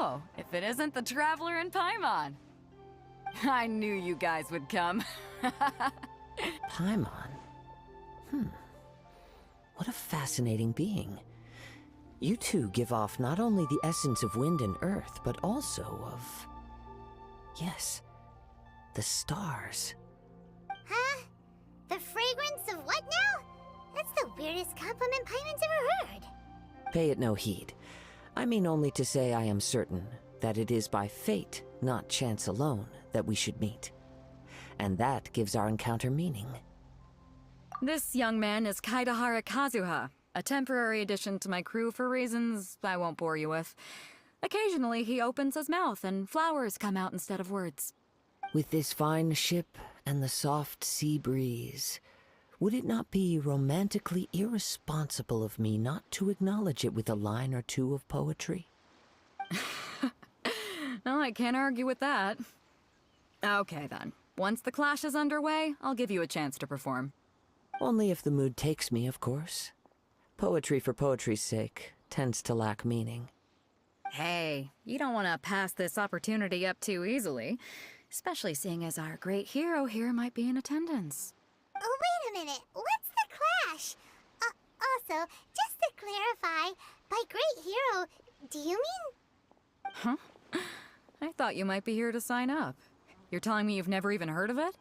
Oh, if it isn't the Traveler in Paimon. I knew you guys would come. Paimon? What a fascinating being. You two give off not only the essence of wind and earth, but also of... yes, the stars. Huh? The fragrance of what now? That's the weirdest compliment Paimon's ever heard. Pay it no heed. I mean only to say I am certain that it is by fate, not chance alone, that we should meet. And that gives our encounter meaning. This young man is Kaidahara Kazuha, a temporary addition to my crew for reasons I won't bore you with. Occasionally he opens his mouth and flowers come out instead of words. With this fine ship and the soft sea breeze, would it not be romantically irresponsible of me not to acknowledge it with a line or two of poetry? Well, I can't argue with that. Okay then. Once the clash is underway, I'll give you a chance to perform. Only if the mood takes me, of course. Poetry for poetry's sake tends to lack meaning. Hey, you don't want to pass this opportunity up too easily, especially seeing as our great hero here might be in attendance. Oh, wait a minute. What's the clash? Also, just to clarify, by great hero, do you mean... Huh? I thought you might be here to sign up. You're telling me you've never even heard of it?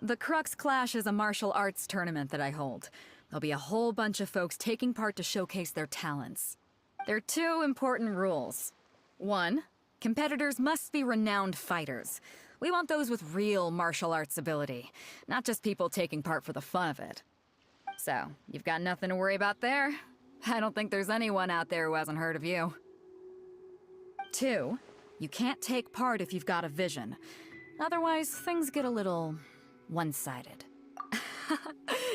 The Crux Clash is a martial arts tournament that I hold. There'll be a whole bunch of folks taking part to showcase their talents. There are 2 important rules. 1, competitors must be renowned fighters. We want those with real martial arts ability, not just people taking part for the fun of it. So, you've got nothing to worry about there. I don't think there's anyone out there who hasn't heard of you. 2, you can't take part if you've got a vision. Otherwise, things get a little one-sided.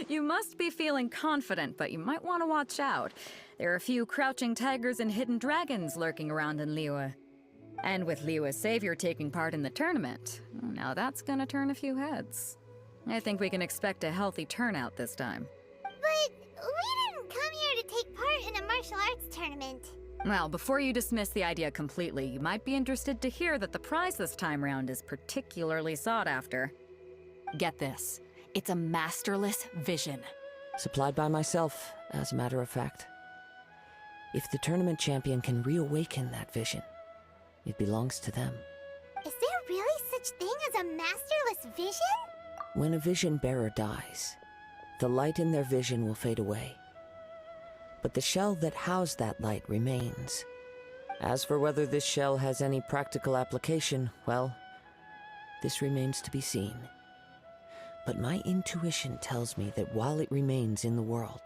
You must be feeling confident, but you might want to watch out. There are a few crouching tigers and hidden dragons lurking around in Liyue. And with Liyue's savior taking part in the tournament, now that's gonna turn a few heads. I think we can expect a healthy turnout this time. But we didn't come here to take part in a martial arts tournament. Well, before you dismiss the idea completely, you might be interested to hear that the prize this time round is particularly sought after. Get this. It's a masterless vision. Supplied by myself, as a matter of fact. If the tournament champion can reawaken that vision, it belongs to them. Is there really such thing as a masterless vision? When a vision bearer dies, the light in their vision will fade away. But the shell that housed that light remains. As for whether this shell has any practical application, well, this remains to be seen. But my intuition tells me that while it remains in the world,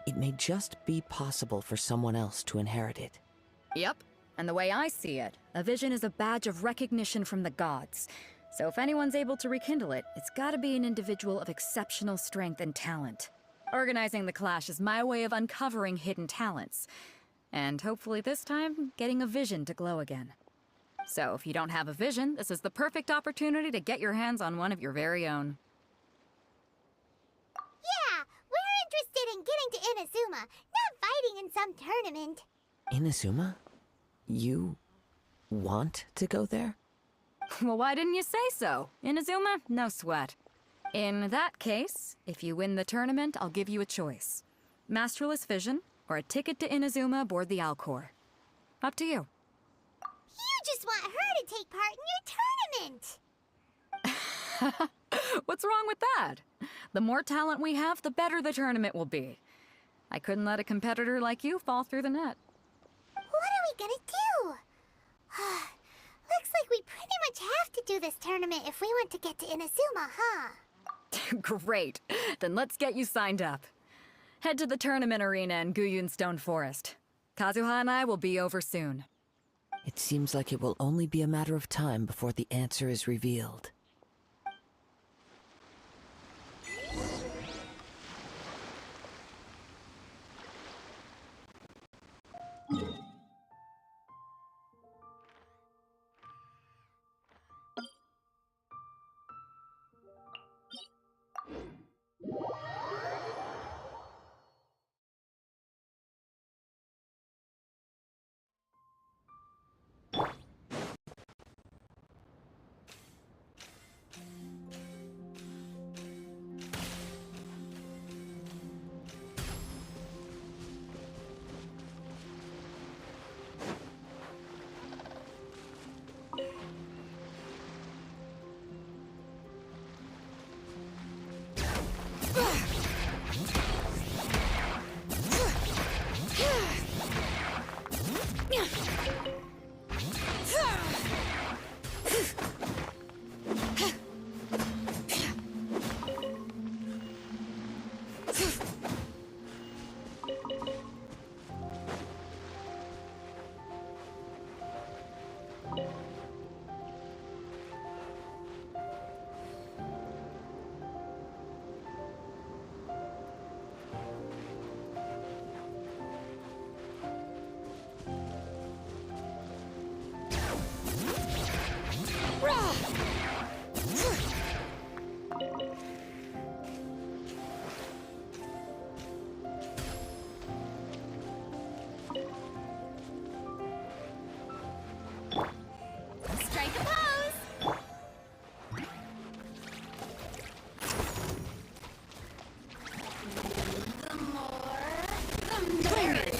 it may just be possible for someone else to inherit it. Yep, and the way I see it, a vision is a badge of recognition from the gods. So if anyone's able to rekindle it, it's gotta be an individual of exceptional strength and talent. Organizing the clash is my way of uncovering hidden talents. And hopefully this time, getting a vision to glow again. So if you don't have a vision, this is the perfect opportunity to get your hands on one of your very own. Yeah, we're interested in getting to Inazuma, not fighting in some tournament. Inazuma? You want to go there? Well, why didn't you say so? Inazuma? No sweat. In that case, if you win the tournament, I'll give you a choice. Masterless Vision, or a ticket to Inazuma aboard the Alcor. Up to you. You just want her to take part in your tournament! What's wrong with that? The more talent we have, the better the tournament will be. I couldn't let a competitor like you fall through the net. What are we gonna do? Looks like we pretty much have to do this tournament if we want to get to Inazuma, huh? Great. Then let's get you signed up. Head to the tournament arena in Guyun Stone Forest. Kazuha and I will be over soon. It seems like it will only be a matter of time before the answer is revealed. Strike a pose! The more, the merrier.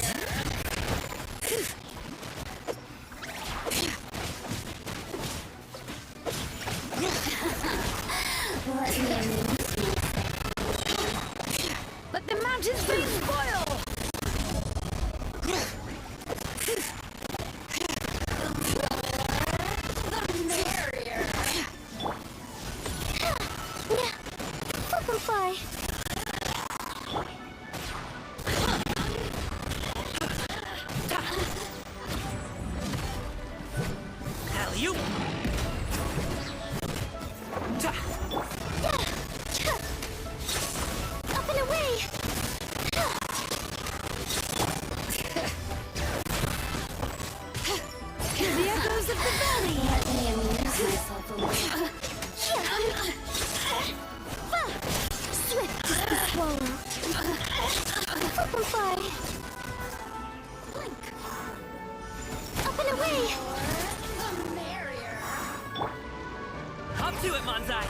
Let the mountains be spoiled! Butterfly. Alley-oop! Up and away! Hear the echoes of the valley! Let me amuse myself a little. Swift as the swallow. Butterfly. Blink. Up and away! The merrier. Up to it, Manzai!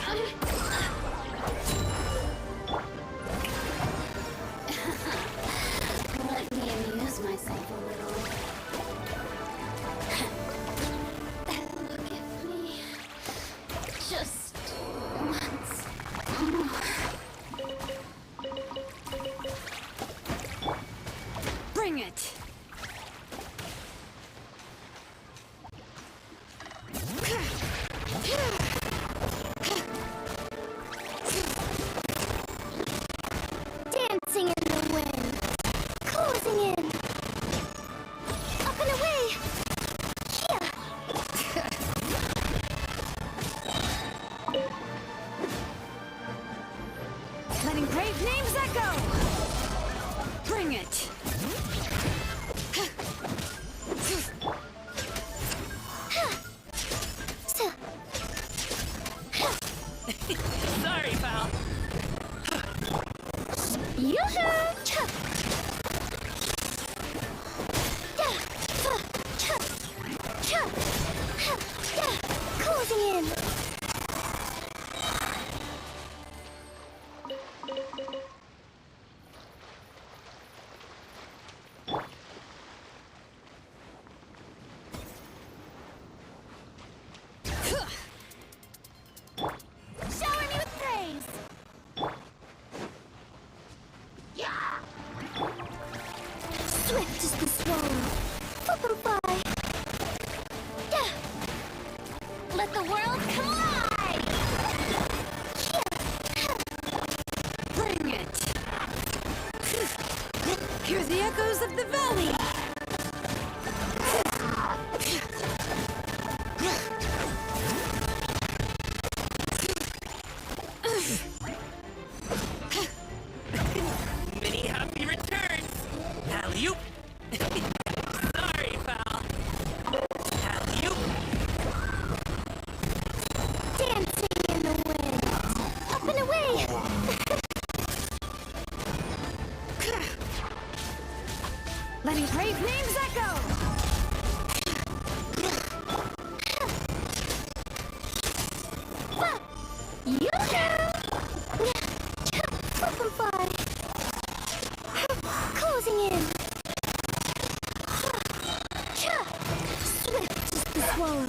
Let me amuse myself a little. Look at me. Just once more. Bring it! Dancing in the wind. Closing in. Up and away! Letting brave names echo! Bring it! Sorry, pal! Yoo-hoo! Closing in. Shower me with praise. Swift as the swallow. Butterfly. Let the world collide. Bring it! Hear the echoes of the valley! Many happy returns! Alley-oop! Sorry, pal! Alley-oop! Dancing in the wind. Up and away! Letting brave names echo! Yoo-hoo! Butterfly. Closing in. Swift as the swallow.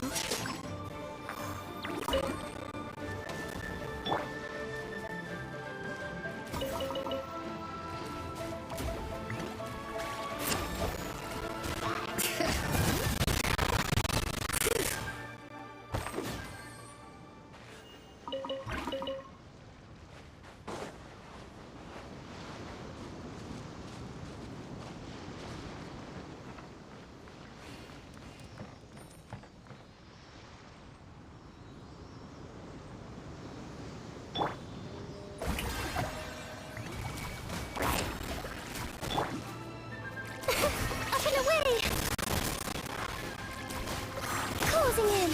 closing in.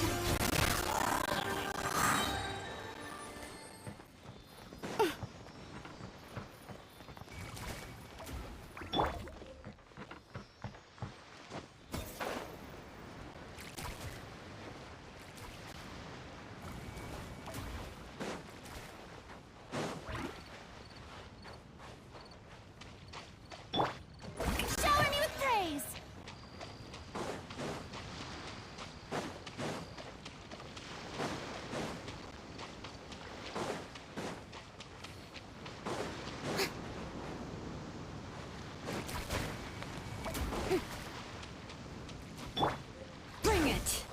Shower me with praise. Bring it!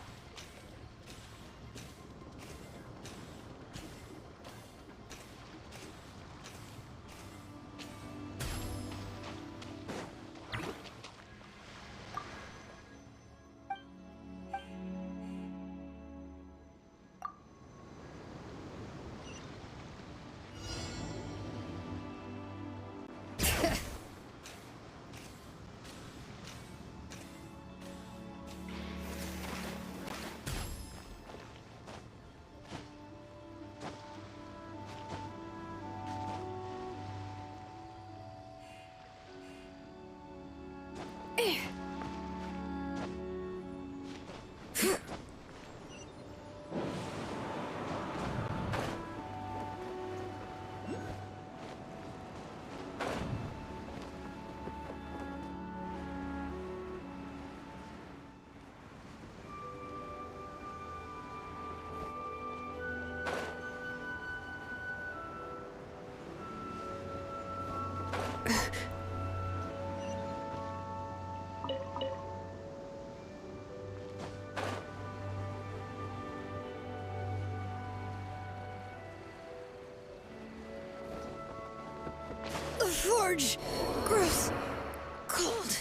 The forge. Gross. Cold.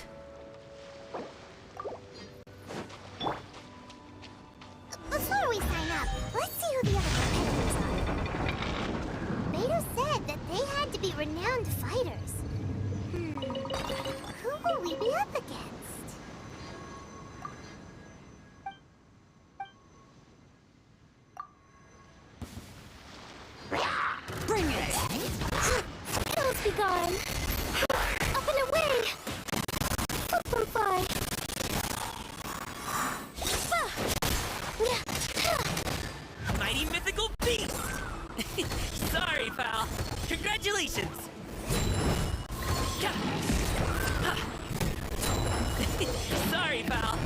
Before we sign up, let's see who the other competitors are. Beto said that they had to be renowned fighters. Who will we be up against? Bring it! Skills be gone. Up and away. Flip and fly. Mighty mythical beast! Sorry, pal. Congratulations! Sorry, pal.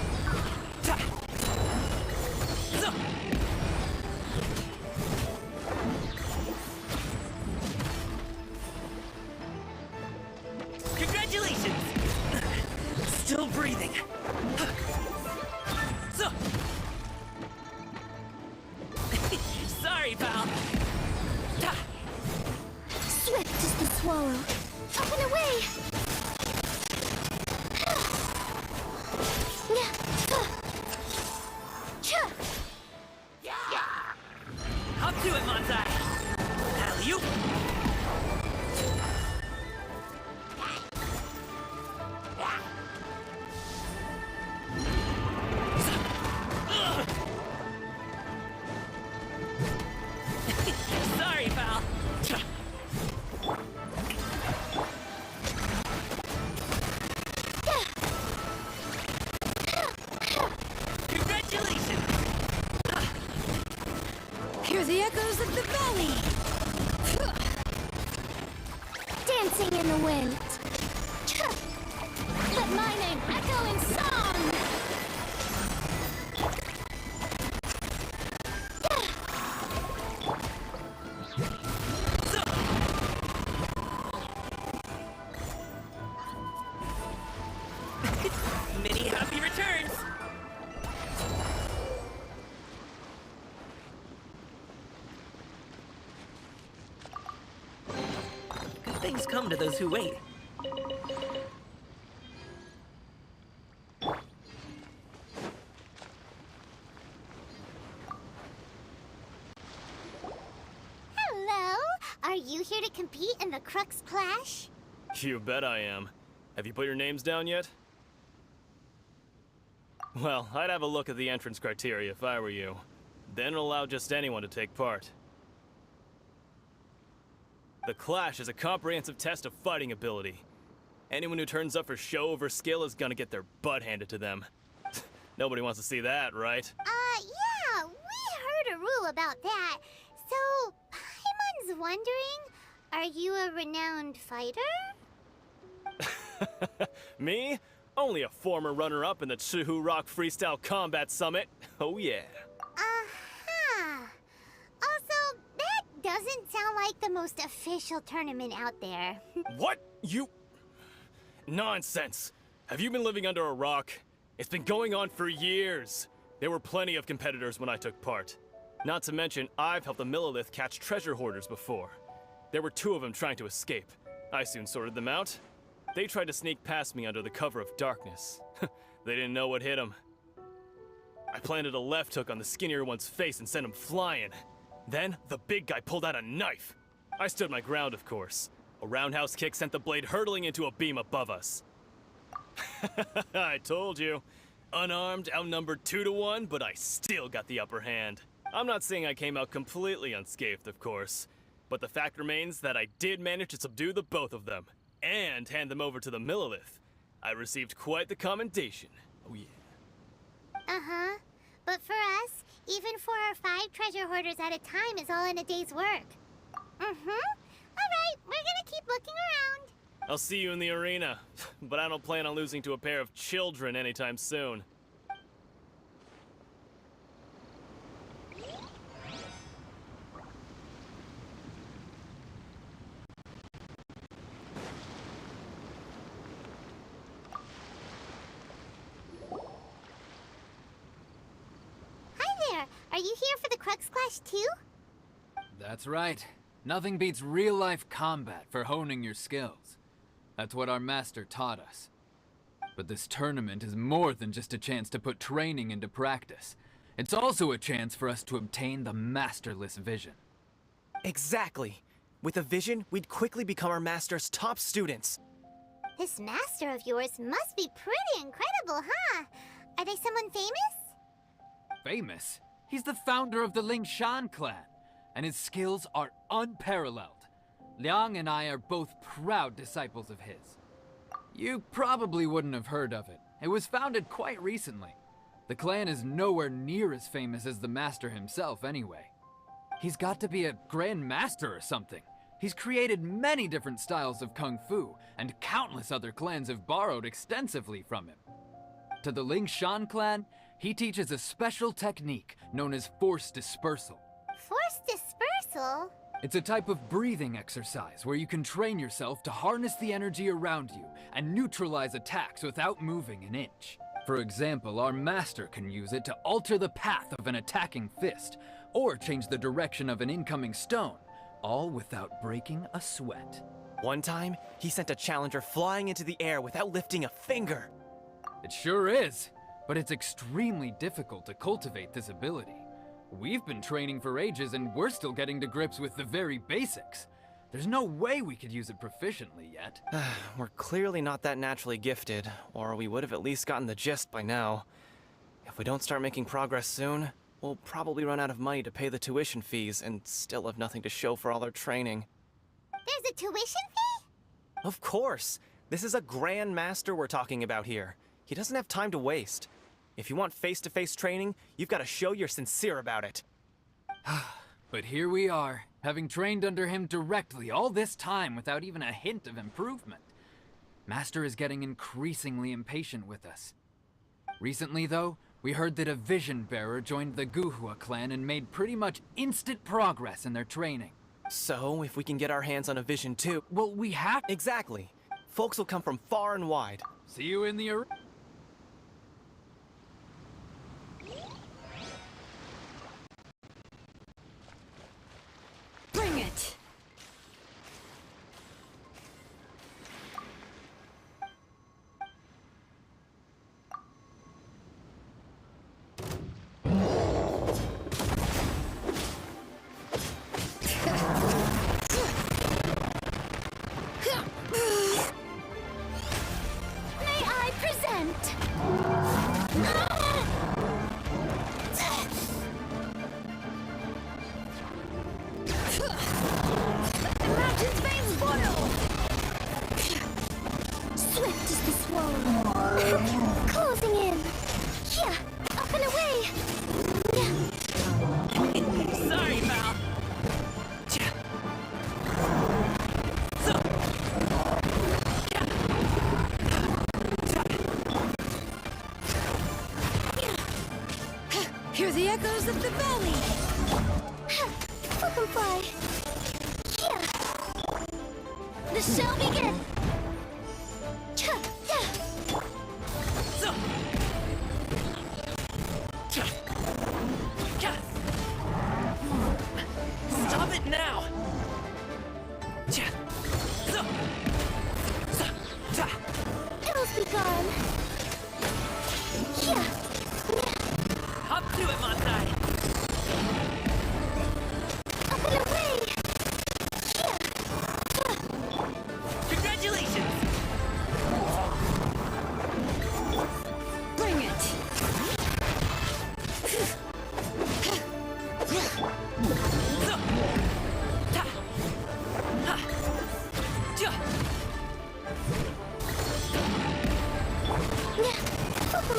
Congratulations! Still breathing. Sorry, pal. Swift as the swallow. Up and away. Hop to it, Monzai. Alley-oop. Sorry, pal. Congratulations! Hear the echoes of the valley. Dancing in the wind. Let my name echo in song. Many happy returns! Good things come to those who wait. Hello! Are you here to compete in the Crux Clash? You bet I am. Have you put your names down yet? Well, I'd have a look at the entrance criteria if I were you. Then allow just anyone to take part. The Clash is a comprehensive test of fighting ability. Anyone who turns up for show over skill is gonna get their butt handed to them. Nobody wants to see that, right? Yeah, we heard a rule about that. So, Paimon's wondering, are you a renowned fighter? Me? Only a former runner-up in the Chihu Rock Freestyle Combat Summit. Oh yeah. Uh-huh. Also, that doesn't sound like the most official tournament out there. What? You... Nonsense. Have you been living under a rock? It's been going on for years. There were plenty of competitors when I took part. Not to mention, I've helped the Millilith catch treasure hoarders before. There were 2 of them trying to escape. I soon sorted them out. They tried to sneak past me under the cover of darkness. They didn't know what hit them. I planted a left hook on the skinnier one's face and sent him flying. Then, the big guy pulled out a knife. I stood my ground, of course. A roundhouse kick sent the blade hurtling into a beam above us. I told you. Unarmed, outnumbered 2 to 1, but I still got the upper hand. I'm not saying I came out completely unscathed, of course. But the fact remains that I did manage to subdue the both of them. And hand them over to the Millilith. I received quite the commendation. Oh yeah. Uh-huh. But for us, even 4 or 5 treasure hoarders at a time is all in a day's work. Mm-hmm. Alright, we're gonna keep looking around. I'll see you in the arena. But I don't plan on losing to a pair of children anytime soon. Are you here for the Crux Clash too? That's right. Nothing beats real-life combat for honing your skills. That's what our master taught us. But this tournament is more than just a chance to put training into practice. It's also a chance for us to obtain the masterless vision. Exactly. With a vision, we'd quickly become our master's top students. This master of yours must be pretty incredible, huh? Are they someone famous? Famous? He's the founder of the Lingshan clan, and his skills are unparalleled. Liang and I are both proud disciples of his. You probably wouldn't have heard of it. It was founded quite recently. The clan is nowhere near as famous as the master himself anyway. He's got to be a grand master or something. He's created many different styles of kung fu, and countless other clans have borrowed extensively from him. To the Lingshan clan, he teaches a special technique known as force dispersal. Force dispersal? It's a type of breathing exercise where you can train yourself to harness the energy around you and neutralize attacks without moving an inch. For example, our master can use it to alter the path of an attacking fist, or change the direction of an incoming stone, all without breaking a sweat. One time, he sent a challenger flying into the air without lifting a finger. It sure is, but it's extremely difficult to cultivate this ability. We've been training for ages and we're still getting to grips with the very basics. There's no way we could use it proficiently yet. We're clearly not that naturally gifted, or we would have at least gotten the gist by now. If we don't start making progress soon, we'll probably run out of money to pay the tuition fees and still have nothing to show for all our training. There's a tuition fee? Of course! This is a Grand Master we're talking about here. He doesn't have time to waste. If you want face-to-face training, you've got to show you're sincere about it. But here we are, having trained under him directly all this time without even a hint of improvement. Master is getting increasingly impatient with us. Recently, though, we heard that a vision bearer joined the Guhua clan and made pretty much instant progress in their training. So, if we can get our hands on a vision too... Well, we have... Exactly. Folks will come from far and wide. See you in the arena. Bring it! May I present? Sorry, pal. Hear the echoes of the valley. Fly. The shall begin. Stop it now! It'll be gone. Hop to it, Matai! Up and away. Congratulations! Bring it!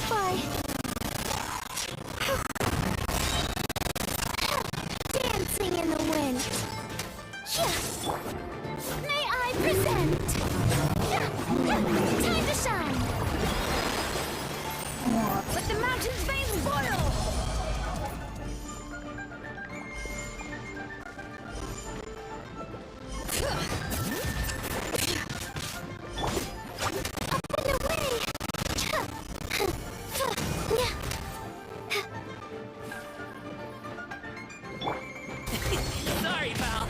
Fly. Dancing in the wind. May I present? Time to shine. Let the mountain's veins boil! Sorry, pal.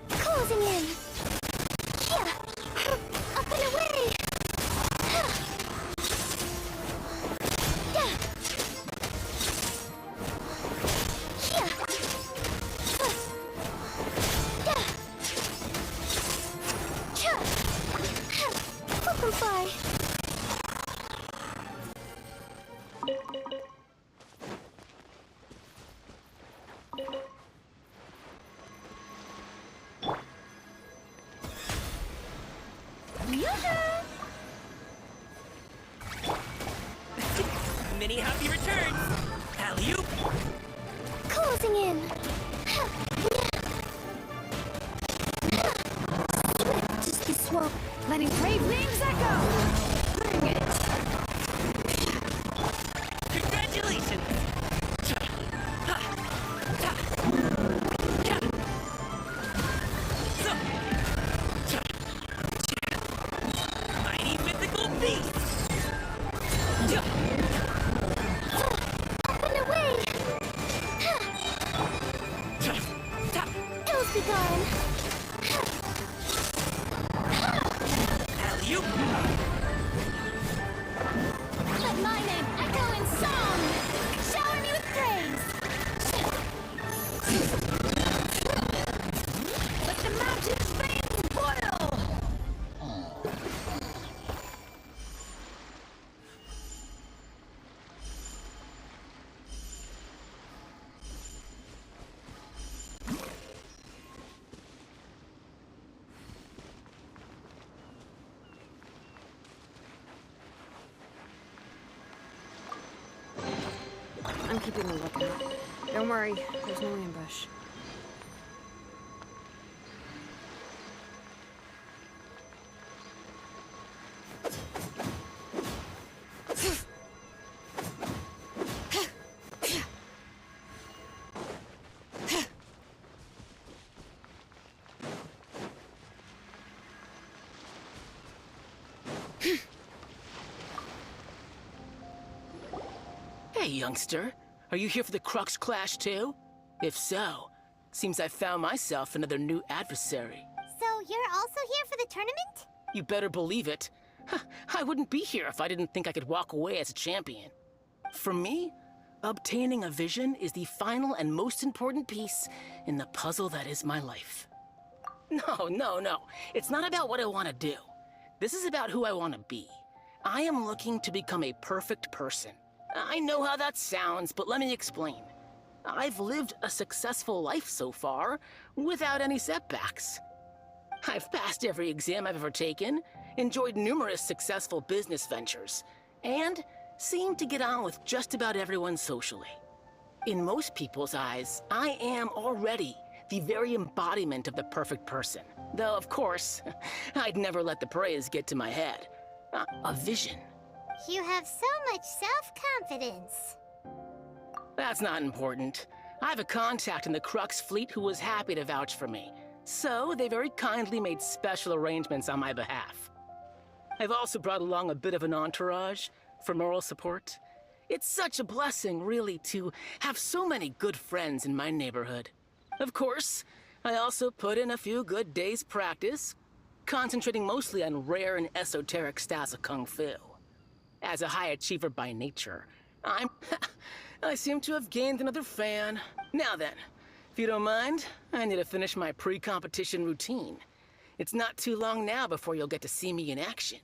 Closing in. Up and away. Fly. Many happy returns! Alley-oop! Closing in. Swift as the swope. Letting brave names echo. Bring it. Congratulations! Mighty mythical beast! Up and away. Ills be gone. Alley-oop! Let my name echo in song. Shower me with praise. Let the mountain's veins boil! I'm keeping a lookout. Don't worry, there's no ambush. Hey, youngster. Are you here for the Crux Clash too? If so, seems I found myself another new adversary. So you're also here for the tournament? You better believe it. I wouldn't be here if I didn't think I could walk away as a champion. For me, Obtaining a vision is the final and most important piece in the puzzle that is my life. No. It's not about what I want to do. This is about who I want to be. I am looking to become a perfect person. I know how that sounds, but let me explain. I've lived a successful life so far, without any setbacks. I've passed every exam I've ever taken, enjoyed numerous successful business ventures, and seem to get on with just about everyone socially. In most people's eyes, I am already the very embodiment of the perfect person. Though, of course, I'd never let the praise get to my head. A vision. You have so much self-confidence. That's not important. I have a contact in the Crux fleet who was happy to vouch for me, so they very kindly made special arrangements on my behalf. I've also brought along a bit of an entourage for moral support. It's such a blessing, really, to have so many good friends in my neighborhood. Of course, I also put in a few good days' practice, concentrating mostly on rare and esoteric styles of Kung Fu. As a high achiever by nature, I seem to have gained another fan. Now then, if you don't mind, I need to finish my pre-competition routine. It's not too long now before you'll get to see me in action.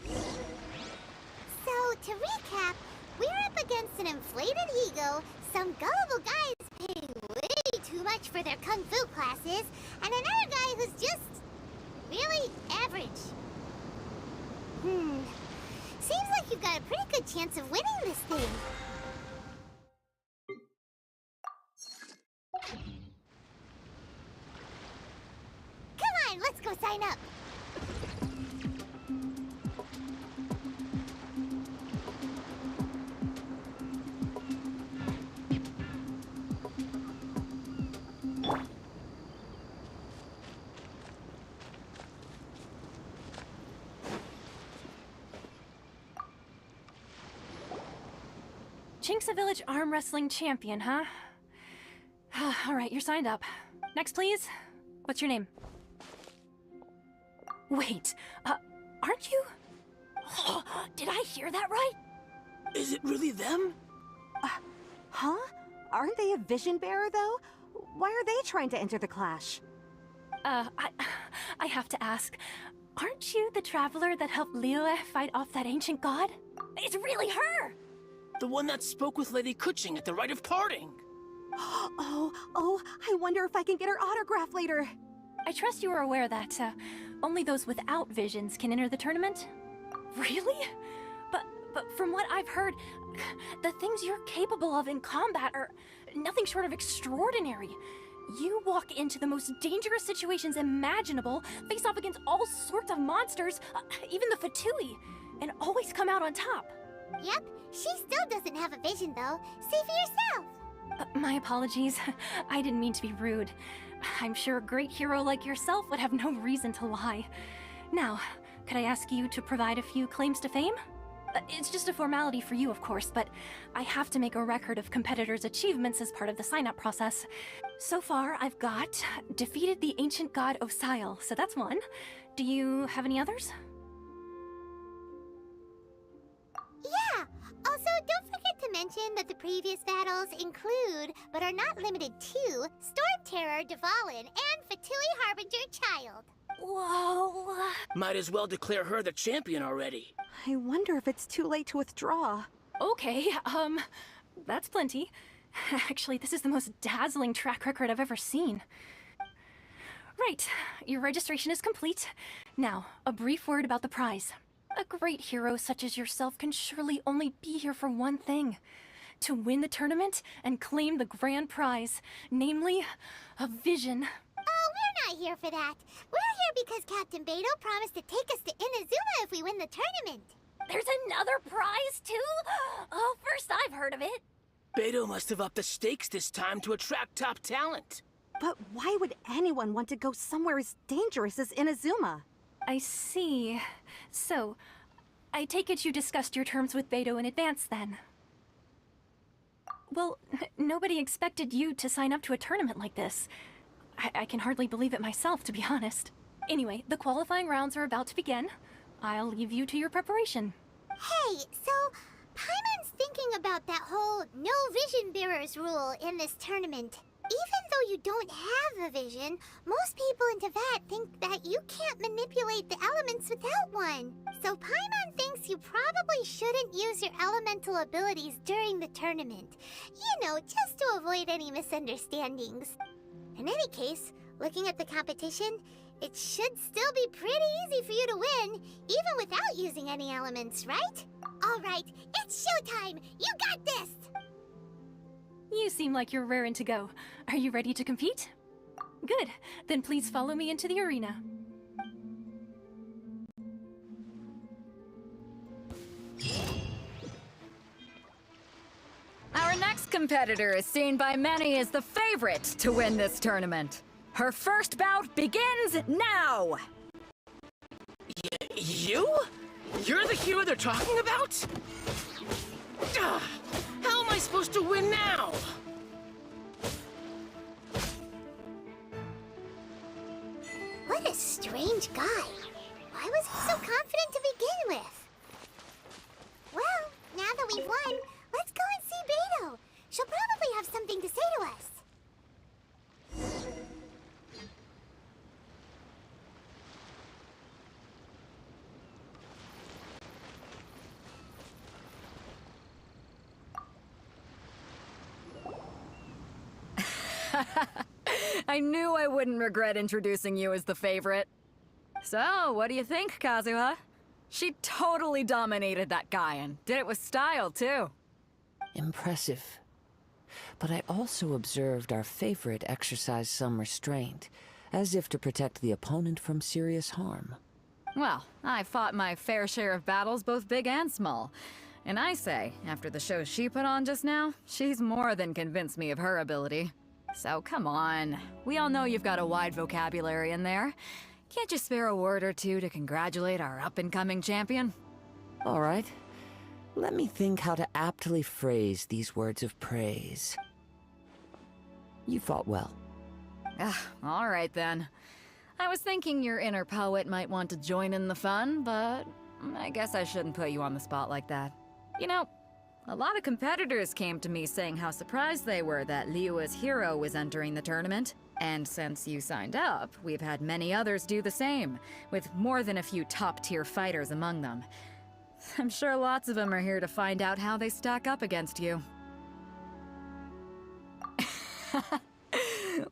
So, to recap, we're up against an inflated ego, some gullible guys paying way too much for their kung fu classes, and another guy who's just really average. Seems like you've got a pretty good chance of winning this thing. Come on, let's go sign up. Jinxa Village arm wrestling champion, huh? Alright, you're signed up. Next, please. What's your name? Wait, aren't you? Did I hear that right? Is it really them? Huh? Aren't they a vision bearer, though? Why are they trying to enter the clash? I have to ask, aren't you the traveler that helped Liyue fight off that ancient god? It's really her! The one that spoke with Lady Kuching at the rite of parting. Oh, I wonder if I can get her autograph later. I trust you are aware that, only those without visions can enter the tournament? Really? But from what I've heard, the things you're capable of in combat are nothing short of extraordinary. You walk into the most dangerous situations imaginable, face off against all sorts of monsters, even the Fatui, and always come out on top. Yep, she still doesn't have a vision though. See for yourself. My apologies. I didn't mean to be rude. I'm sure a great hero like yourself would have no reason to lie. Now, could I ask you to provide a few claims to fame? It's just a formality for you, of course, but I have to make a record of competitors' achievements as part of the sign-up process. So far, I've got defeated the ancient god Osial, so that's one. Do you have any others? Yeah! Also, don't forget to mention that the previous battles include, but are not limited to, Storm Terror, Dvalin, and Fatui Harbinger Child. Whoa! Might as well declare her the champion already. I wonder if it's too late to withdraw. Okay, that's plenty. Actually, this is the most dazzling track record I've ever seen. Right, your registration is complete. Now, a brief word about the prize. A great hero such as yourself can surely only be here for one thing. To win the tournament and claim the grand prize, namely, a vision. Oh, we're not here for that. We're here because Captain Beidou promised to take us to Inazuma if we win the tournament. There's another prize, too? Oh, first I've heard of it. Beidou must have upped the stakes this time to attract top talent. But why would anyone want to go somewhere as dangerous as Inazuma? I see. So, I take it you discussed your terms with Beidou in advance, then? Well, nobody expected you to sign up to a tournament like this. I can hardly believe it myself, to be honest. Anyway, the qualifying rounds are about to begin. I'll leave you to your preparation. Hey, so Paimon's thinking about that whole no vision bearers rule in this tournament. Even though you don't have a vision, most people in Teyvat think that you can't manipulate the elements without one. So Paimon thinks you probably shouldn't use your elemental abilities during the tournament. You know, just to avoid any misunderstandings. In any case, looking at the competition, it should still be pretty easy for you to win, even without using any elements, right? Alright, it's showtime! You got this! You seem like you're raring to go. Are you ready to compete? Good. Then please follow me into the arena. Our next competitor is seen by many as the favorite to win this tournament. Her first bout begins now! You? You're the hero they're talking about? How am I supposed to win now? What a strange guy. Why was he so confident to begin with? Well, now that we've won, let's go and see Beto. She'll probably have something to say to us. I knew I wouldn't regret introducing you as the favorite. So, what do you think, Kazuha? She totally dominated that guy and did it with style, too. Impressive. But I also observed our favorite exercise some restraint, as if to protect the opponent from serious harm. Well, I fought my fair share of battles, both big and small. And I say, after the show she put on just now, she's more than convinced me of her ability. So come on, we all know you've got a wide vocabulary in there. Can't you spare a word or two to congratulate our up-and-coming champion? All right. Let me think how to aptly phrase these words of praise. You fought well. All right then. I was thinking your inner poet might want to join in the fun, but I guess I shouldn't put you on the spot like that. You know, a lot of competitors came to me saying how surprised they were that Liyue's hero was entering the tournament. And since you signed up, we've had many others do the same, with more than a few top-tier fighters among them. I'm sure lots of them are here to find out how they stack up against you.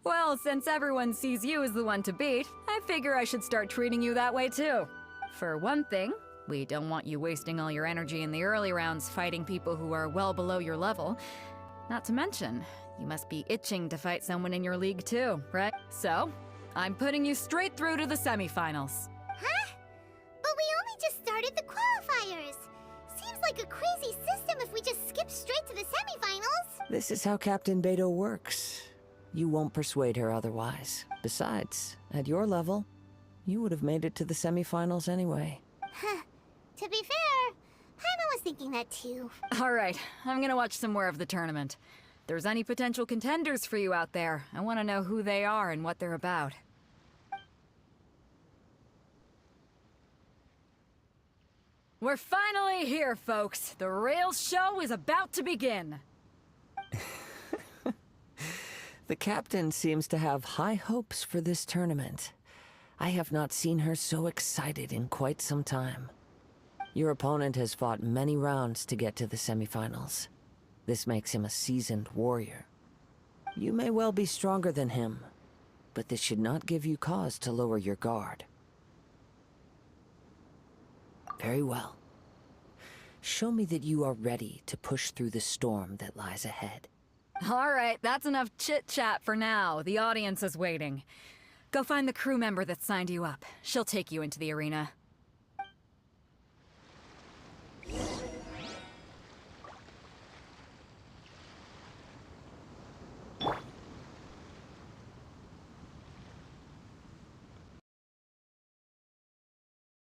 Well, since everyone sees you as the one to beat, I figure I should start treating you that way too. For one thing, we don't want you wasting all your energy in the early rounds fighting people who are well below your level. Not to mention, you must be itching to fight someone in your league too, right? So, I'm putting you straight through to the semifinals. Huh? But we only just started the qualifiers. Seems like a crazy system if we just skip straight to the semifinals. This is how Captain Beto works. You won't persuade her otherwise. Besides, at your level, you would have made it to the semifinals anyway. Huh. To be fair, Paimon was thinking that too. All right, I'm gonna watch some more of the tournament. If there's any potential contenders for you out there, I want to know who they are and what they're about. We're finally here, folks. The real show is about to begin. The captain seems to have high hopes for this tournament. I have not seen her so excited in quite some time. Your opponent has fought many rounds to get to the semifinals. This makes him a seasoned warrior. You may well be stronger than him, but this should not give you cause to lower your guard. Very well. Show me that you are ready to push through the storm that lies ahead. All right, that's enough chit-chat for now. The audience is waiting. Go find the crew member that signed you up. She'll take you into the arena.